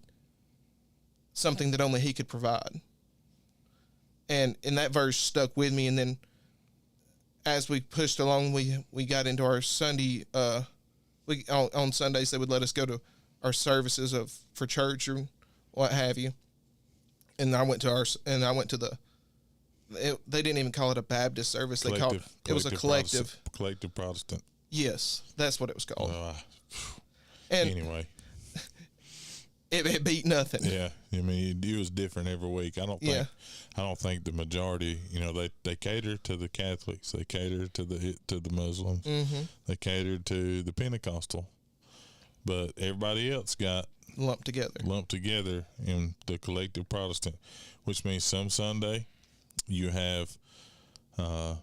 something that only he could provide. And that verse stuck with me. And then as we pushed along, we got into our Sunday, on Sundays, they would let us go to our services for church or what have you. And I went to they didn't even call it a Baptist service. They called it was a collective. Collective Protestant. Yes, that's what it was called. And anyway, it beat nothing. Yeah, I mean, it was different every week. I don't think the majority. They cater to the Catholics. They cater to the Muslims. They cater to the Pentecostal, but everybody else got lumped together in the collective Protestant, which means some Sunday you have a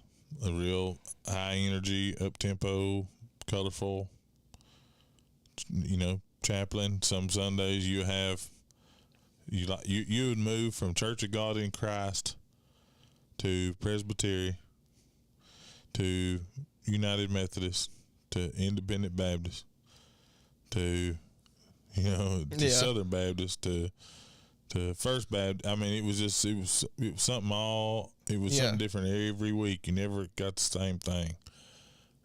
real high energy, up tempo, colorful, chaplain. Some Sundays you would move from Church of God in Christ to Presbytery to United Methodist to Independent Baptist to Southern Baptist to First Baptist. I mean, it was something something different every week. You never got the same thing,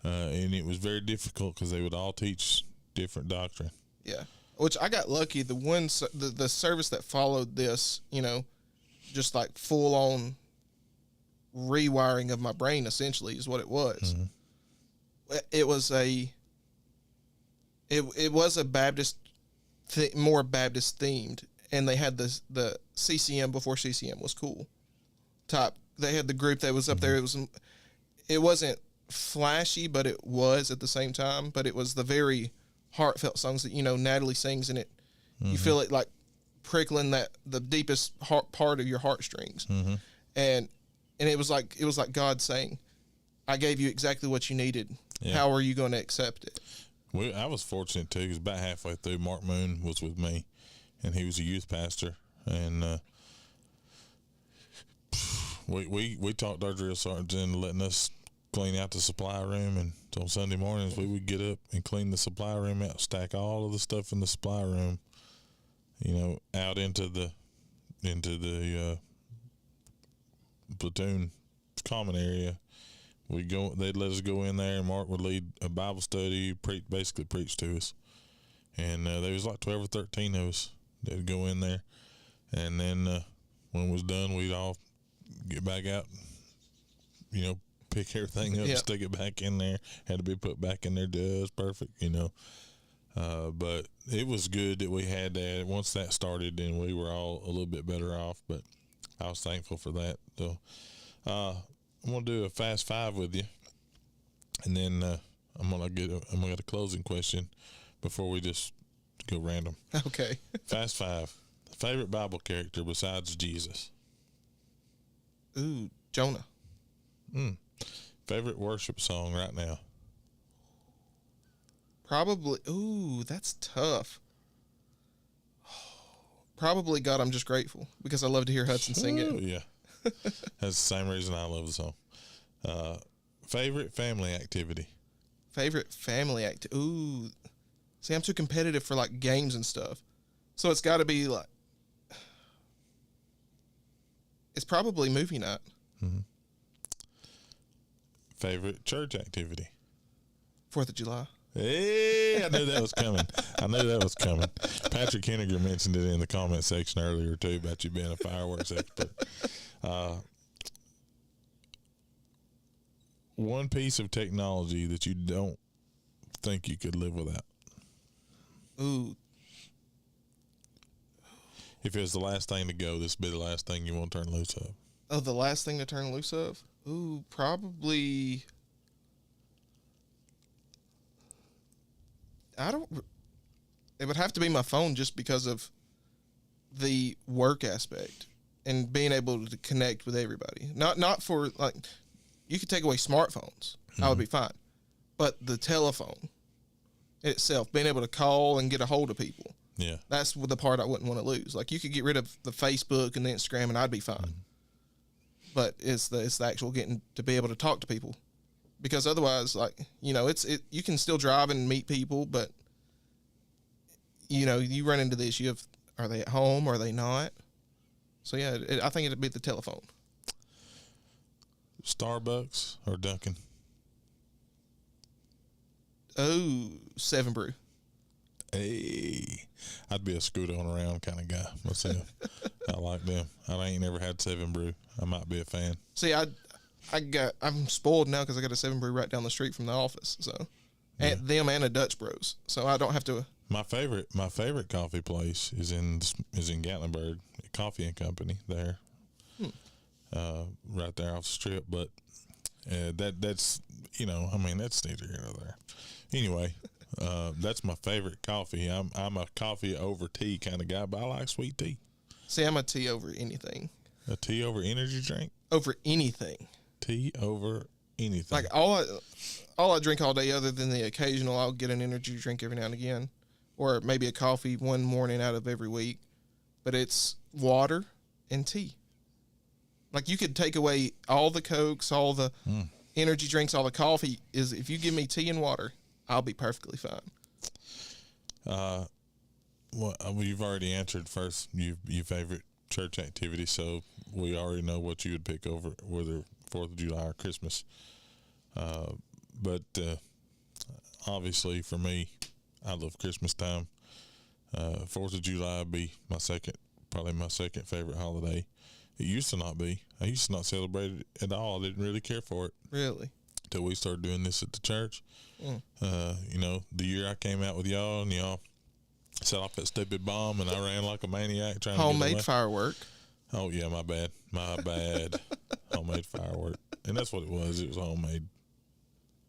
and it was very difficult because they would all teach different doctrine. Yeah, which I got lucky. The service that followed this, just like full on rewiring of my brain, essentially, is what it was. It was it was a Baptist, more Baptist themed. And they had the CCM before CCM was cool. They had the group that was up there. It wasn't flashy, but it was at the same time. But it was the very heartfelt songs that Natalie sings in it. You feel it like prickling the deepest part of your heartstrings. And it was like God saying, "I gave you exactly what you needed. Yeah. How are you going to accept it?" I was fortunate too, because about halfway through, Mark Moon was with me. And he was a youth pastor, and we talked our drill sergeants into letting us clean out the supply room. And on Sunday mornings, we would get up and clean the supply room out, stack all of the stuff in the supply room, out into the platoon common area. They'd let us go in there, and Mark would lead a Bible study, basically preach to us. And there was like 12 or 13 of us. They'd go in there, and then when it was done, we'd all get back out, pick everything up, stick it back in there. Had to be put back in there just perfect, But it was good that we had that. Once that started, then we were all a little bit better off. But I was thankful for that. So I'm gonna do a fast five with you, and then I'm gonna get a closing question before we just go random. Okay. Fast five. Favorite Bible character besides Jesus? Ooh, Jonah. Favorite worship song right now? Probably. Ooh, that's tough. Probably God, I'm Just Grateful, because I love to hear Hudson sing it. Yeah. That's the same reason I love the song. Favorite family activity? Favorite family activity. Ooh. See, I'm too competitive for like games and stuff. So it's got to be like, it's probably movie night. Mm-hmm. Favorite church activity? 4th of July. Hey, I knew that was coming. Patrick Henniger mentioned it in the comment section earlier, too, about you being a fireworks expert. One piece of technology that you don't think you could live without. Ooh. If it was the last thing to go, this would be the last thing you want to turn loose of. Oh, the last thing to turn loose of? Ooh, probably. It would have to be my phone, just because of the work aspect and being able to connect with everybody. Not for, like, you could take away smartphones. I would be fine. But the telephone itself, being able to call and get a hold of people. Yeah. That's the part I wouldn't want to lose. Like, you could get rid of the Facebook and the Instagram and I'd be fine. But it's the actual getting to be able to talk to people. Because otherwise, like, you know, you can still drive and meet people, but, you know, you run into the issue of, are they at home? Are they not? So, yeah, I think it'd be the telephone. Starbucks or Dunkin'? Oh, 7 Brew. Hey, I'd be a scoot on around kind of guy myself. I like them. I ain't never had 7 Brew. I might be a fan. See, I'm spoiled now because I got a 7 Brew right down the street from the office. So, and them and a Dutch Bros. So I don't have to. My favorite coffee place is in Gatlinburg, Coffee and Company there, right there off the strip. But that's that's neither here nor there. Anyway, that's my favorite coffee. I'm a coffee over tea kind of guy, but I like sweet tea. See, I'm a tea over anything. A tea over energy drink? Over anything. Tea over anything. Like all I drink all day, other than the occasional, I'll get an energy drink every now and again, or maybe a coffee one morning out of every week. But it's water and tea. Like, you could take away all the Cokes, all the energy drinks, all the coffee. If you give me tea and water, I'll be perfectly fine. Well, you've already answered first. Your favorite church activity, so we already know what you would pick over whether 4th of July or Christmas. But obviously for me, I love Christmas time. 4th of July would be probably my second favorite holiday. It used to not be. I used to not celebrate it at all. I didn't really care for it. Really? Until we started doing this at the church. The year I came out with y'all and y'all set off that stupid bomb and I ran like a maniac trying to get away. Homemade firework. Oh, yeah, my bad. Homemade firework. And that's what it was. It was homemade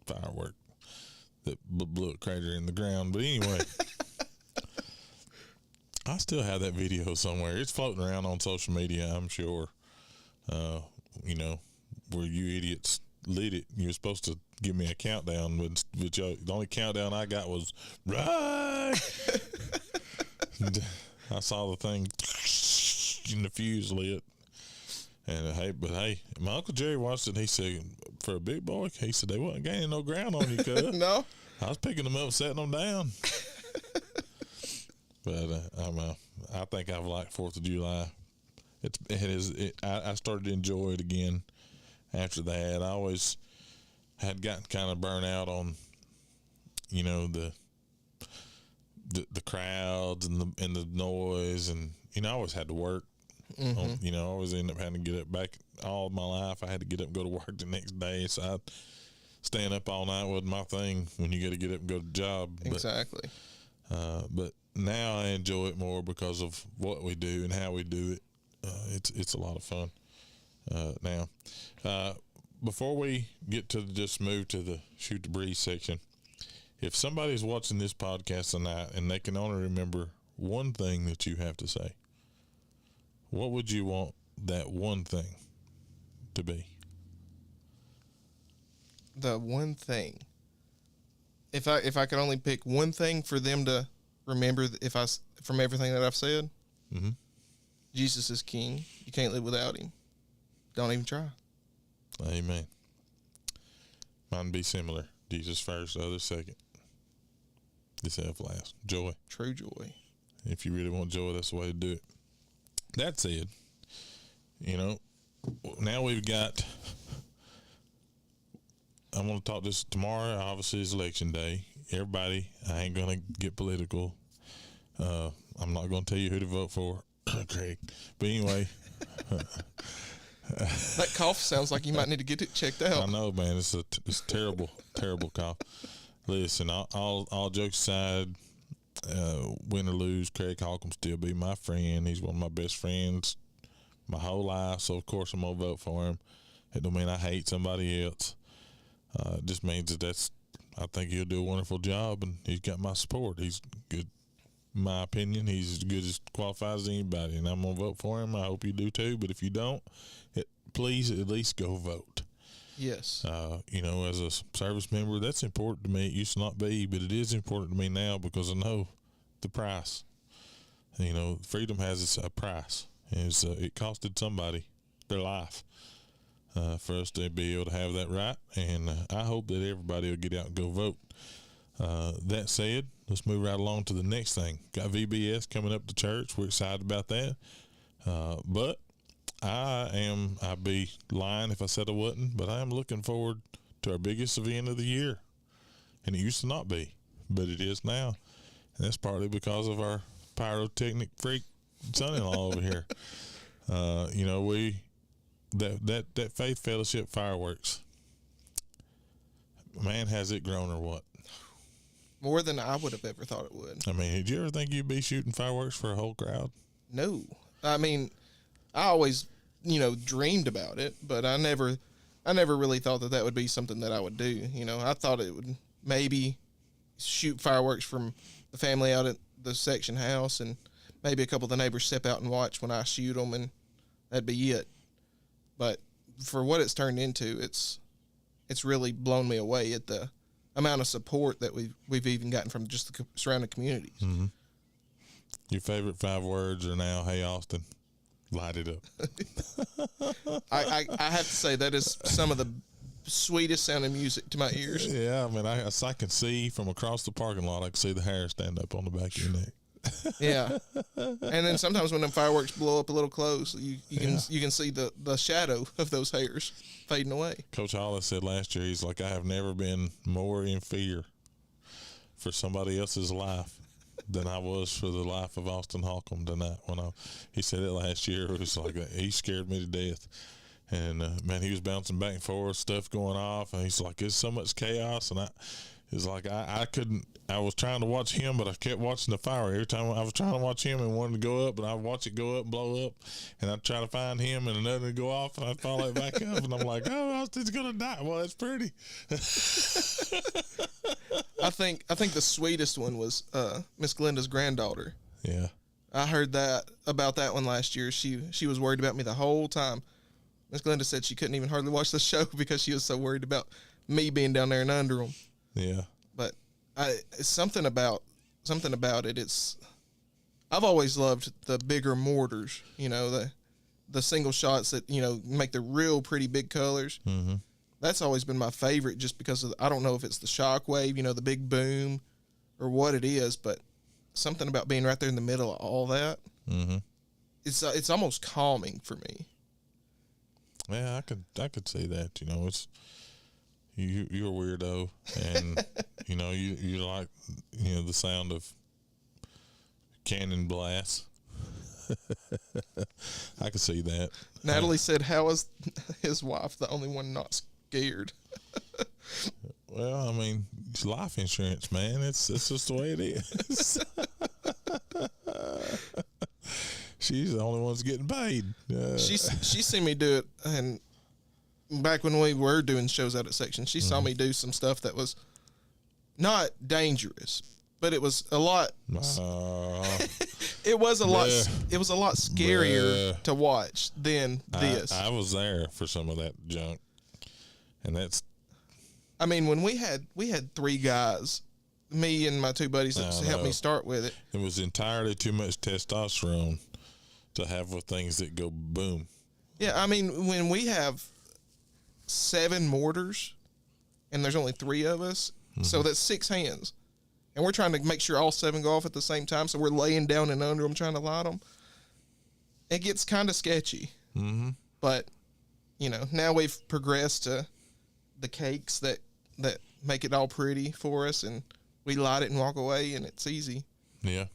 firework that blew a crater in the ground. But anyway, I still have that video somewhere. It's floating around on social media, I'm sure. Where you idiots lit it. You were supposed to give me a countdown, but the only countdown I got was, right! I saw the thing and the fuse lit. And hey, my Uncle Jerry watched it and he said, for a big boy, he said, they wasn't gaining no ground on you, cuz. No. I was picking them up, setting them down. But I think I've liked 4th of July. I started to enjoy it again after that. I always had gotten kind of burnt out on, the crowds and the noise, and I always had to work. I always end up having to get up. Back all my life, I had to get up and go to work the next day. So staying up all night wasn't my thing when you got to get up and go to the job. Exactly. But now I enjoy it more because of what we do and how we do it. It's a lot of fun now. Before we get to just move to the shoot the breeze section, if somebody's watching this podcast tonight and they can only remember one thing that you have to say, what would you want that one thing to be? The one thing. If I could only pick one thing for them to remember, from everything that I've said, Mm-hmm. Jesus is King. You can't live without him. Don't even try. Amen. Mine would be similar. Jesus first, others second. Yourself last. Joy. True joy. If you really want joy, that's the way to do it. That said, now we've got, I'm going to talk this tomorrow. Obviously, is election day. Everybody, I ain't going to get political. I'm not going to tell you who to vote for, Craig. But anyway. That cough sounds like you might need to get it checked out. I know, man. It's terrible, terrible cough. Listen, all jokes aside, win or lose, Craig Holcomb still be my friend. He's one of my best friends my whole life, so of course I'm going to vote for him. It don't mean I hate somebody else. It just means I think he'll do a wonderful job, and he's got my support. He's good. In my opinion, he's as good as qualified as anybody, and I'm going to vote for him. I hope you do too, but if you don't, please at least go vote. Yes. As a service member, that's important to me. It used to not be, but it is important to me now because I know the price. Freedom has a price. It costed somebody their life for us to be able to have that right, and I hope that everybody will get out and go vote. That said, let's move right along to the next thing. Got VBS coming up to church. We're excited about that. But I'd be lying if I said I wasn't, but I am looking forward to our biggest event of the year. And it used to not be, but it is now. And that's partly because of our pyrotechnic freak son-in-law over here. That Faith Fellowship fireworks, man, has it grown or what? More than I would have ever thought it would. I mean, did you ever think you'd be shooting fireworks for a whole crowd? No. I mean, I always, dreamed about it, but I never really thought that would be something that I would do. I thought it would maybe shoot fireworks from the family out at the section house, and maybe a couple of the neighbors step out and watch when I shoot them, and that'd be it. But for what it's turned into, it's really blown me away at the amount of support that we've even gotten from just the surrounding communities. Mm-hmm. Your favorite 5 words are now, "Hey Austin, light it up." I have to say that is some of the sweetest sounding music to my ears. Yeah, I mean, I can see from across the parking lot. I can see the hair stand up on the back of your neck. Yeah, and then sometimes when them fireworks blow up a little close, you can see the shadow of those hairs fading away. Coach Hollis said last year, he's like, I have never been more in fear for somebody else's life than I was for the life of Austin Holcomb tonight. He said it last year, it was like he scared me to death. And man, he was bouncing back and forth, stuff going off, and he's like, "There's so much chaos," and it's like I couldn't. I was trying to watch him, but I kept watching the fire. Every time I was trying to watch him and wanted to go up, but I watch it go up and blow up, and I'd try to find him and another to go off, and I'd follow it back up, and I'm like, "Oh, Austin's gonna die." Well, it's pretty. I think the sweetest one was Miss Glenda's granddaughter. Yeah, I heard about that one last year. She was worried about me the whole time. Miss Glenda said she couldn't even hardly watch the show because she was so worried about me being down there and under them. Yeah. But it's something about it. I've always loved the bigger mortars, the single shots that, make the real pretty big colors. Mm-hmm. That's always been my favorite just because I don't know if it's the shock wave, the big boom or what it is, but something about being right there in the middle of all that. Mm-hmm. It's almost calming for me. Yeah, I could see that. It's you're a weirdo, and you like the sound of cannon blasts. I could see that. Natalie said, "How is his wife the only one not scared?" Well, I mean, it's life insurance, man. It's just the way it is. She's the only one's getting paid. She's seen me do it, and back when we were doing shows out at Section, she saw me do some stuff that was not dangerous, but it was a lot. It was a lot. It was a lot scarier to watch than this. I was there for some of that junk, and that's. I mean, when we had 3 guys, me and my 2 buddies that helped me start with it. It was entirely too much testosterone to have with things that go boom. Yeah, I mean, when we have 7 mortars and there's only 3 of us, so that's 6 hands. And we're trying to make sure all 7 go off at the same time, so we're laying down and under them trying to light them. It gets kind of sketchy. Mm-hmm. But, you know, now we've progressed to the cakes that make it all pretty for us, and we light it and walk away, and it's easy. Yeah.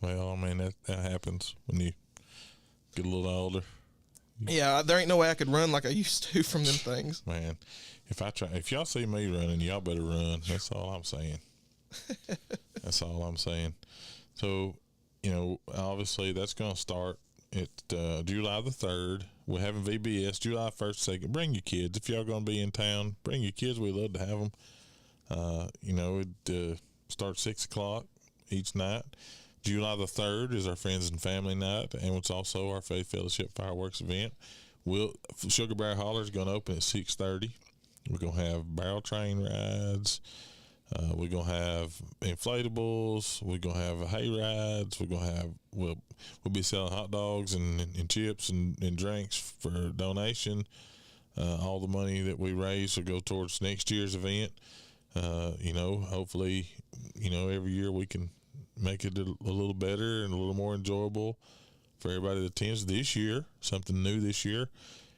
Well, I mean, that happens when you get a little older. Yeah, there ain't no way I could run like I used to from them things. Man, if y'all see me running, y'all better run. That's all I'm saying. That's all I'm saying. So, you know, obviously that's going to start at July the 3rd. We're having VBS July 1st, 2nd. Bring your kids. If y'all going to be in town, bring your kids. We love to have them. You know, it starts 6 o'clock each night. July the 3rd is our friends and family night, and it's also our Faith Fellowship fireworks event. Sugar Bear Holler is going to open at 6:30. We're going to have barrel train rides. We're going to have inflatables. We're going to have hay rides. We're going to have, we'll be selling hot dogs and chips and drinks for donation. All the money that we raise will go towards next year's event. You know, hopefully, you know, every year we can make it a little better and a little more enjoyable for everybody that attends. This year, something new this year,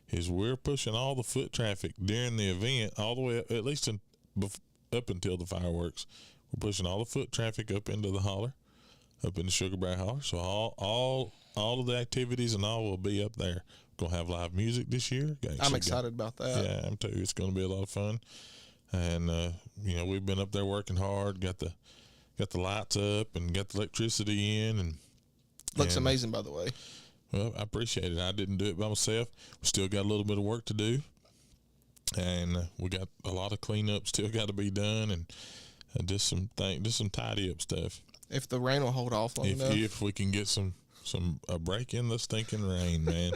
is we're pushing all the foot traffic during the event all the way up, at least up until the fireworks. We're pushing all the foot traffic up into the holler, up in the Sugar Bear Holler. So all of the activities and all will be up there. We're gonna have live music this year. I'm excited about that. Yeah, I'm too. It's gonna be a lot of fun. And you know, we've been up there working hard. Got the lights up and got the electricity in, and looks amazing, by the way. Well, I appreciate it. I didn't do it by myself. We still got a little bit of work to do, and we got a lot of cleanup still got to be done, and just some tidy up stuff. If the rain will hold off long enough. If we can get a break in the stinking rain, man.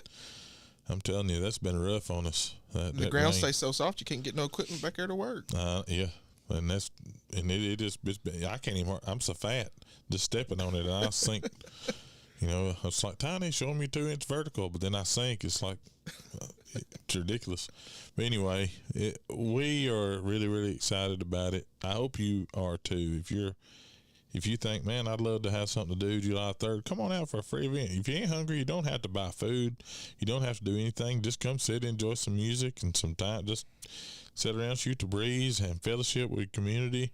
I'm telling you, that's been rough on us. The ground stays so soft, you can't get no equipment back there to work. Yeah. And it just, I can't even, I'm so fat, just stepping on it, and I sink. You know, it's like, Tiny, show me 2-inch vertical, but then I sink. It's like, it's ridiculous. But anyway, we are really, really excited about it. I hope you are too. If you think, man, I'd love to have something to do July 3rd, come on out for a free event. If you ain't hungry, you don't have to buy food. You don't have to do anything. Just come sit, enjoy some music and some time. Just sit around, shoot the breeze, have fellowship with your community,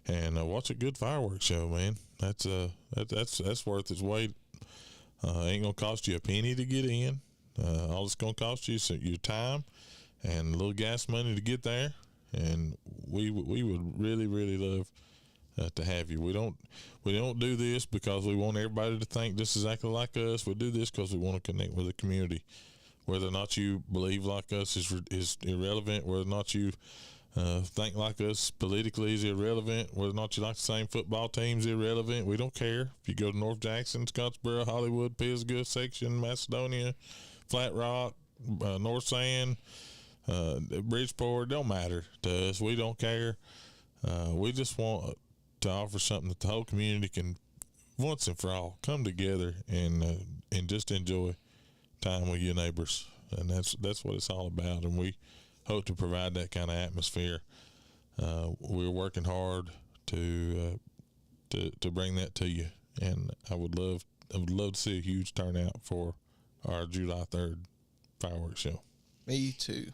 and watch a good fireworks show, man. That's worth its weight. Ain't gonna cost you a penny to get in. All it's gonna cost you is your time and a little gas money to get there. And we would really, really love to have you. We don't do this because we want everybody to think just exactly like us. We do this because we want to connect with the community. Whether or not you believe like us is irrelevant. Whether or not you think like us politically is irrelevant. Whether or not you like the same football teams is irrelevant. We don't care. If you go to North Jackson, Scottsboro, Hollywood, Pisgah, Section, Macedonia, Flat Rock, North Sand, Bridgeport, don't matter to us. We don't care. We just want to offer something that the whole community can once and for all come together and just enjoy time with your neighbors, and that's what it's all about. And we hope to provide that kind of atmosphere. We're working hard to bring that to you, and I would love to see a huge turnout for our July 3rd fireworks show. Me too.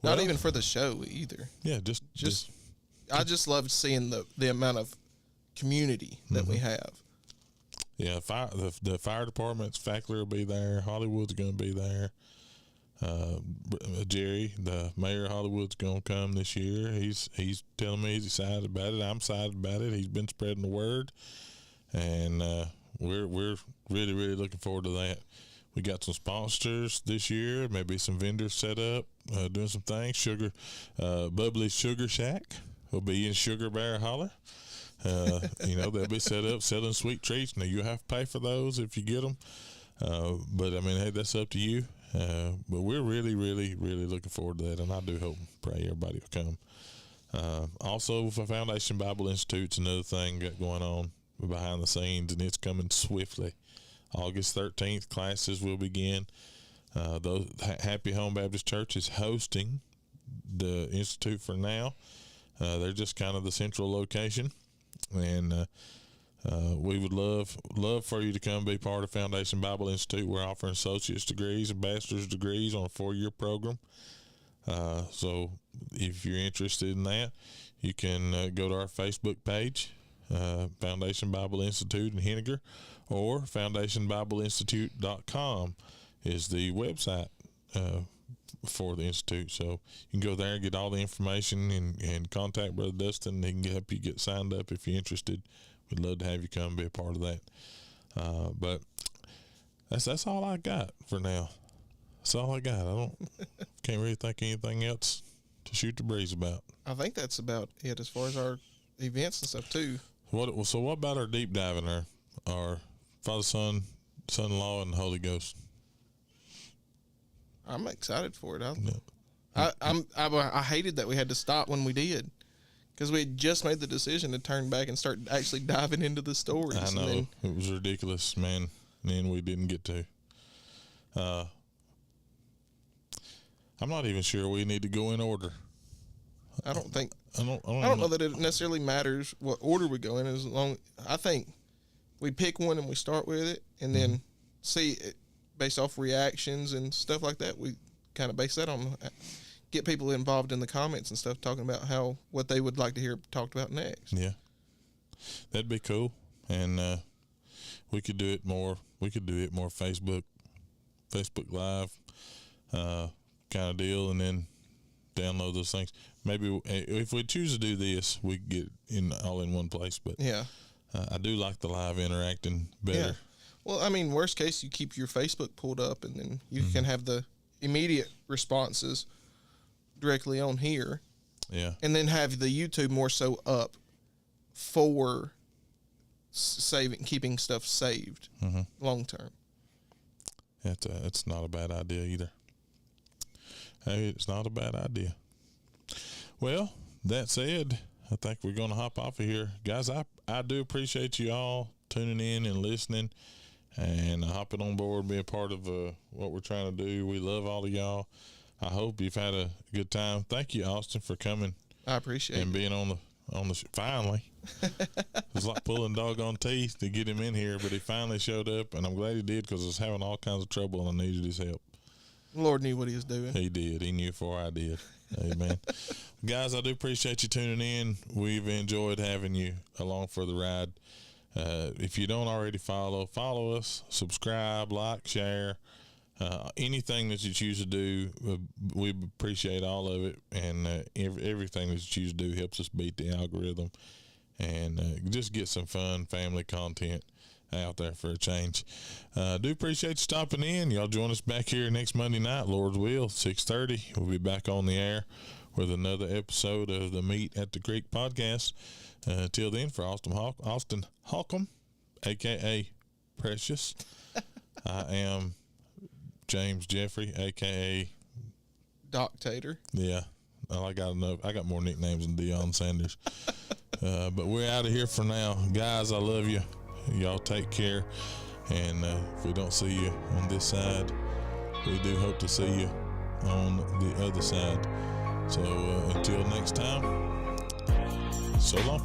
Well, Not even for the show either. Yeah, just I just love seeing the amount of community that we have. Yeah, the fire department's faculty will be there. Hollywood's going to be there. Jerry, the mayor of Hollywood's gonna come this year. He's telling me he's excited about it. I'm excited about it. He's been spreading the word, and we're really looking forward to that. We got some sponsors this year, maybe some vendors set up, doing some things. Bubbly Sugar Shack will be in Sugar Bear Holler. They'll be set up selling sweet treats. Now you have to pay for those if you get them, but I mean, hey, that's up to you. But we're really looking forward to that, and I do hope and pray everybody will come. Also, for Foundation Bible Institute's another thing got going on behind the scenes, and it's coming swiftly. August 13th, classes will begin. Happy Home Baptist Church is hosting the Institute for now. They're just kind of the central location, and we would love for you to come be part of Foundation Bible Institute. We're offering associate's degrees and bachelor's degrees on a 4-year program. So if you're interested in that, you can go to our Facebook page, Foundation Bible Institute in Henniger, or foundationbibleinstitute.com is the website for the Institute. So you can go there and get all the information and contact Brother Dustin. He can help you get signed up if you're interested. We'd love to have you come be a part of that. But that's all I got for now. That's all I got. Can't really think of anything else to shoot the breeze about. I think that's about it as far as our events and stuff too. So what about our deep diving there? Our Father, Son, Son-in-law, and the Holy Ghost. I'm excited for it. I hated that we had to stop when we did, because we had just made the decision to turn back and start actually diving into the stories. I know, it was ridiculous, man. And we didn't get to. I'm not even sure we need to go in order. I don't don't know that it necessarily matters what order we go in, as long. I think we pick one and we start with it, and then see it based off reactions and stuff like that. We kind of base that on, get people involved in the comments and stuff, talking about what they would like to hear talked about next. Yeah, that'd be cool, and we could do it more. We could do it more Facebook Live kind of deal, and then download those things. Maybe if we choose to do this, we could get all in one place. But yeah, I do like the live interacting better. Yeah. Well, I mean, worst case, you keep your Facebook pulled up, and then you can have the immediate responses directly on here. Yeah. And then have the YouTube more so up for keeping stuff saved long term. It's not a bad idea either. Hey, it's not a bad idea. Well, that said, I think we're going to hop off of here. Guys, I do appreciate you all tuning in and listening and hopping on board, being part of what we're trying to do. We love all of y'all. I hope you've had a good time. Thank you, Austin, for coming. I appreciate it. And being on the finally. It was like pulling doggone teeth to get him in here, but he finally showed up, and I'm glad he did, because I was having all kinds of trouble and I needed his help. The Lord knew what he was doing. He did. He knew before I did. Amen. Guys, I do appreciate you tuning in. We've enjoyed having you along for the ride. If you don't already follow us, subscribe, like, share, anything that you choose to do. We appreciate all of it, and everything that you choose to do helps us beat the algorithm and just get some fun family content out there for a change. Do appreciate you stopping in. Y'all join us back here next Monday night, Lord's will, 6:30. We'll be back on the air with another episode of the Meet at the Creek podcast. Till then, for Austin Holcomb, a.k.a. Precious, I am James Jeffery, a.k.a. Doctator. Yeah, I got more nicknames than Deion Sanders. But we're out of here for now. Guys, I love you. Y'all take care. And if we don't see you on this side, we do hope to see you on the other side. So until next time, so long.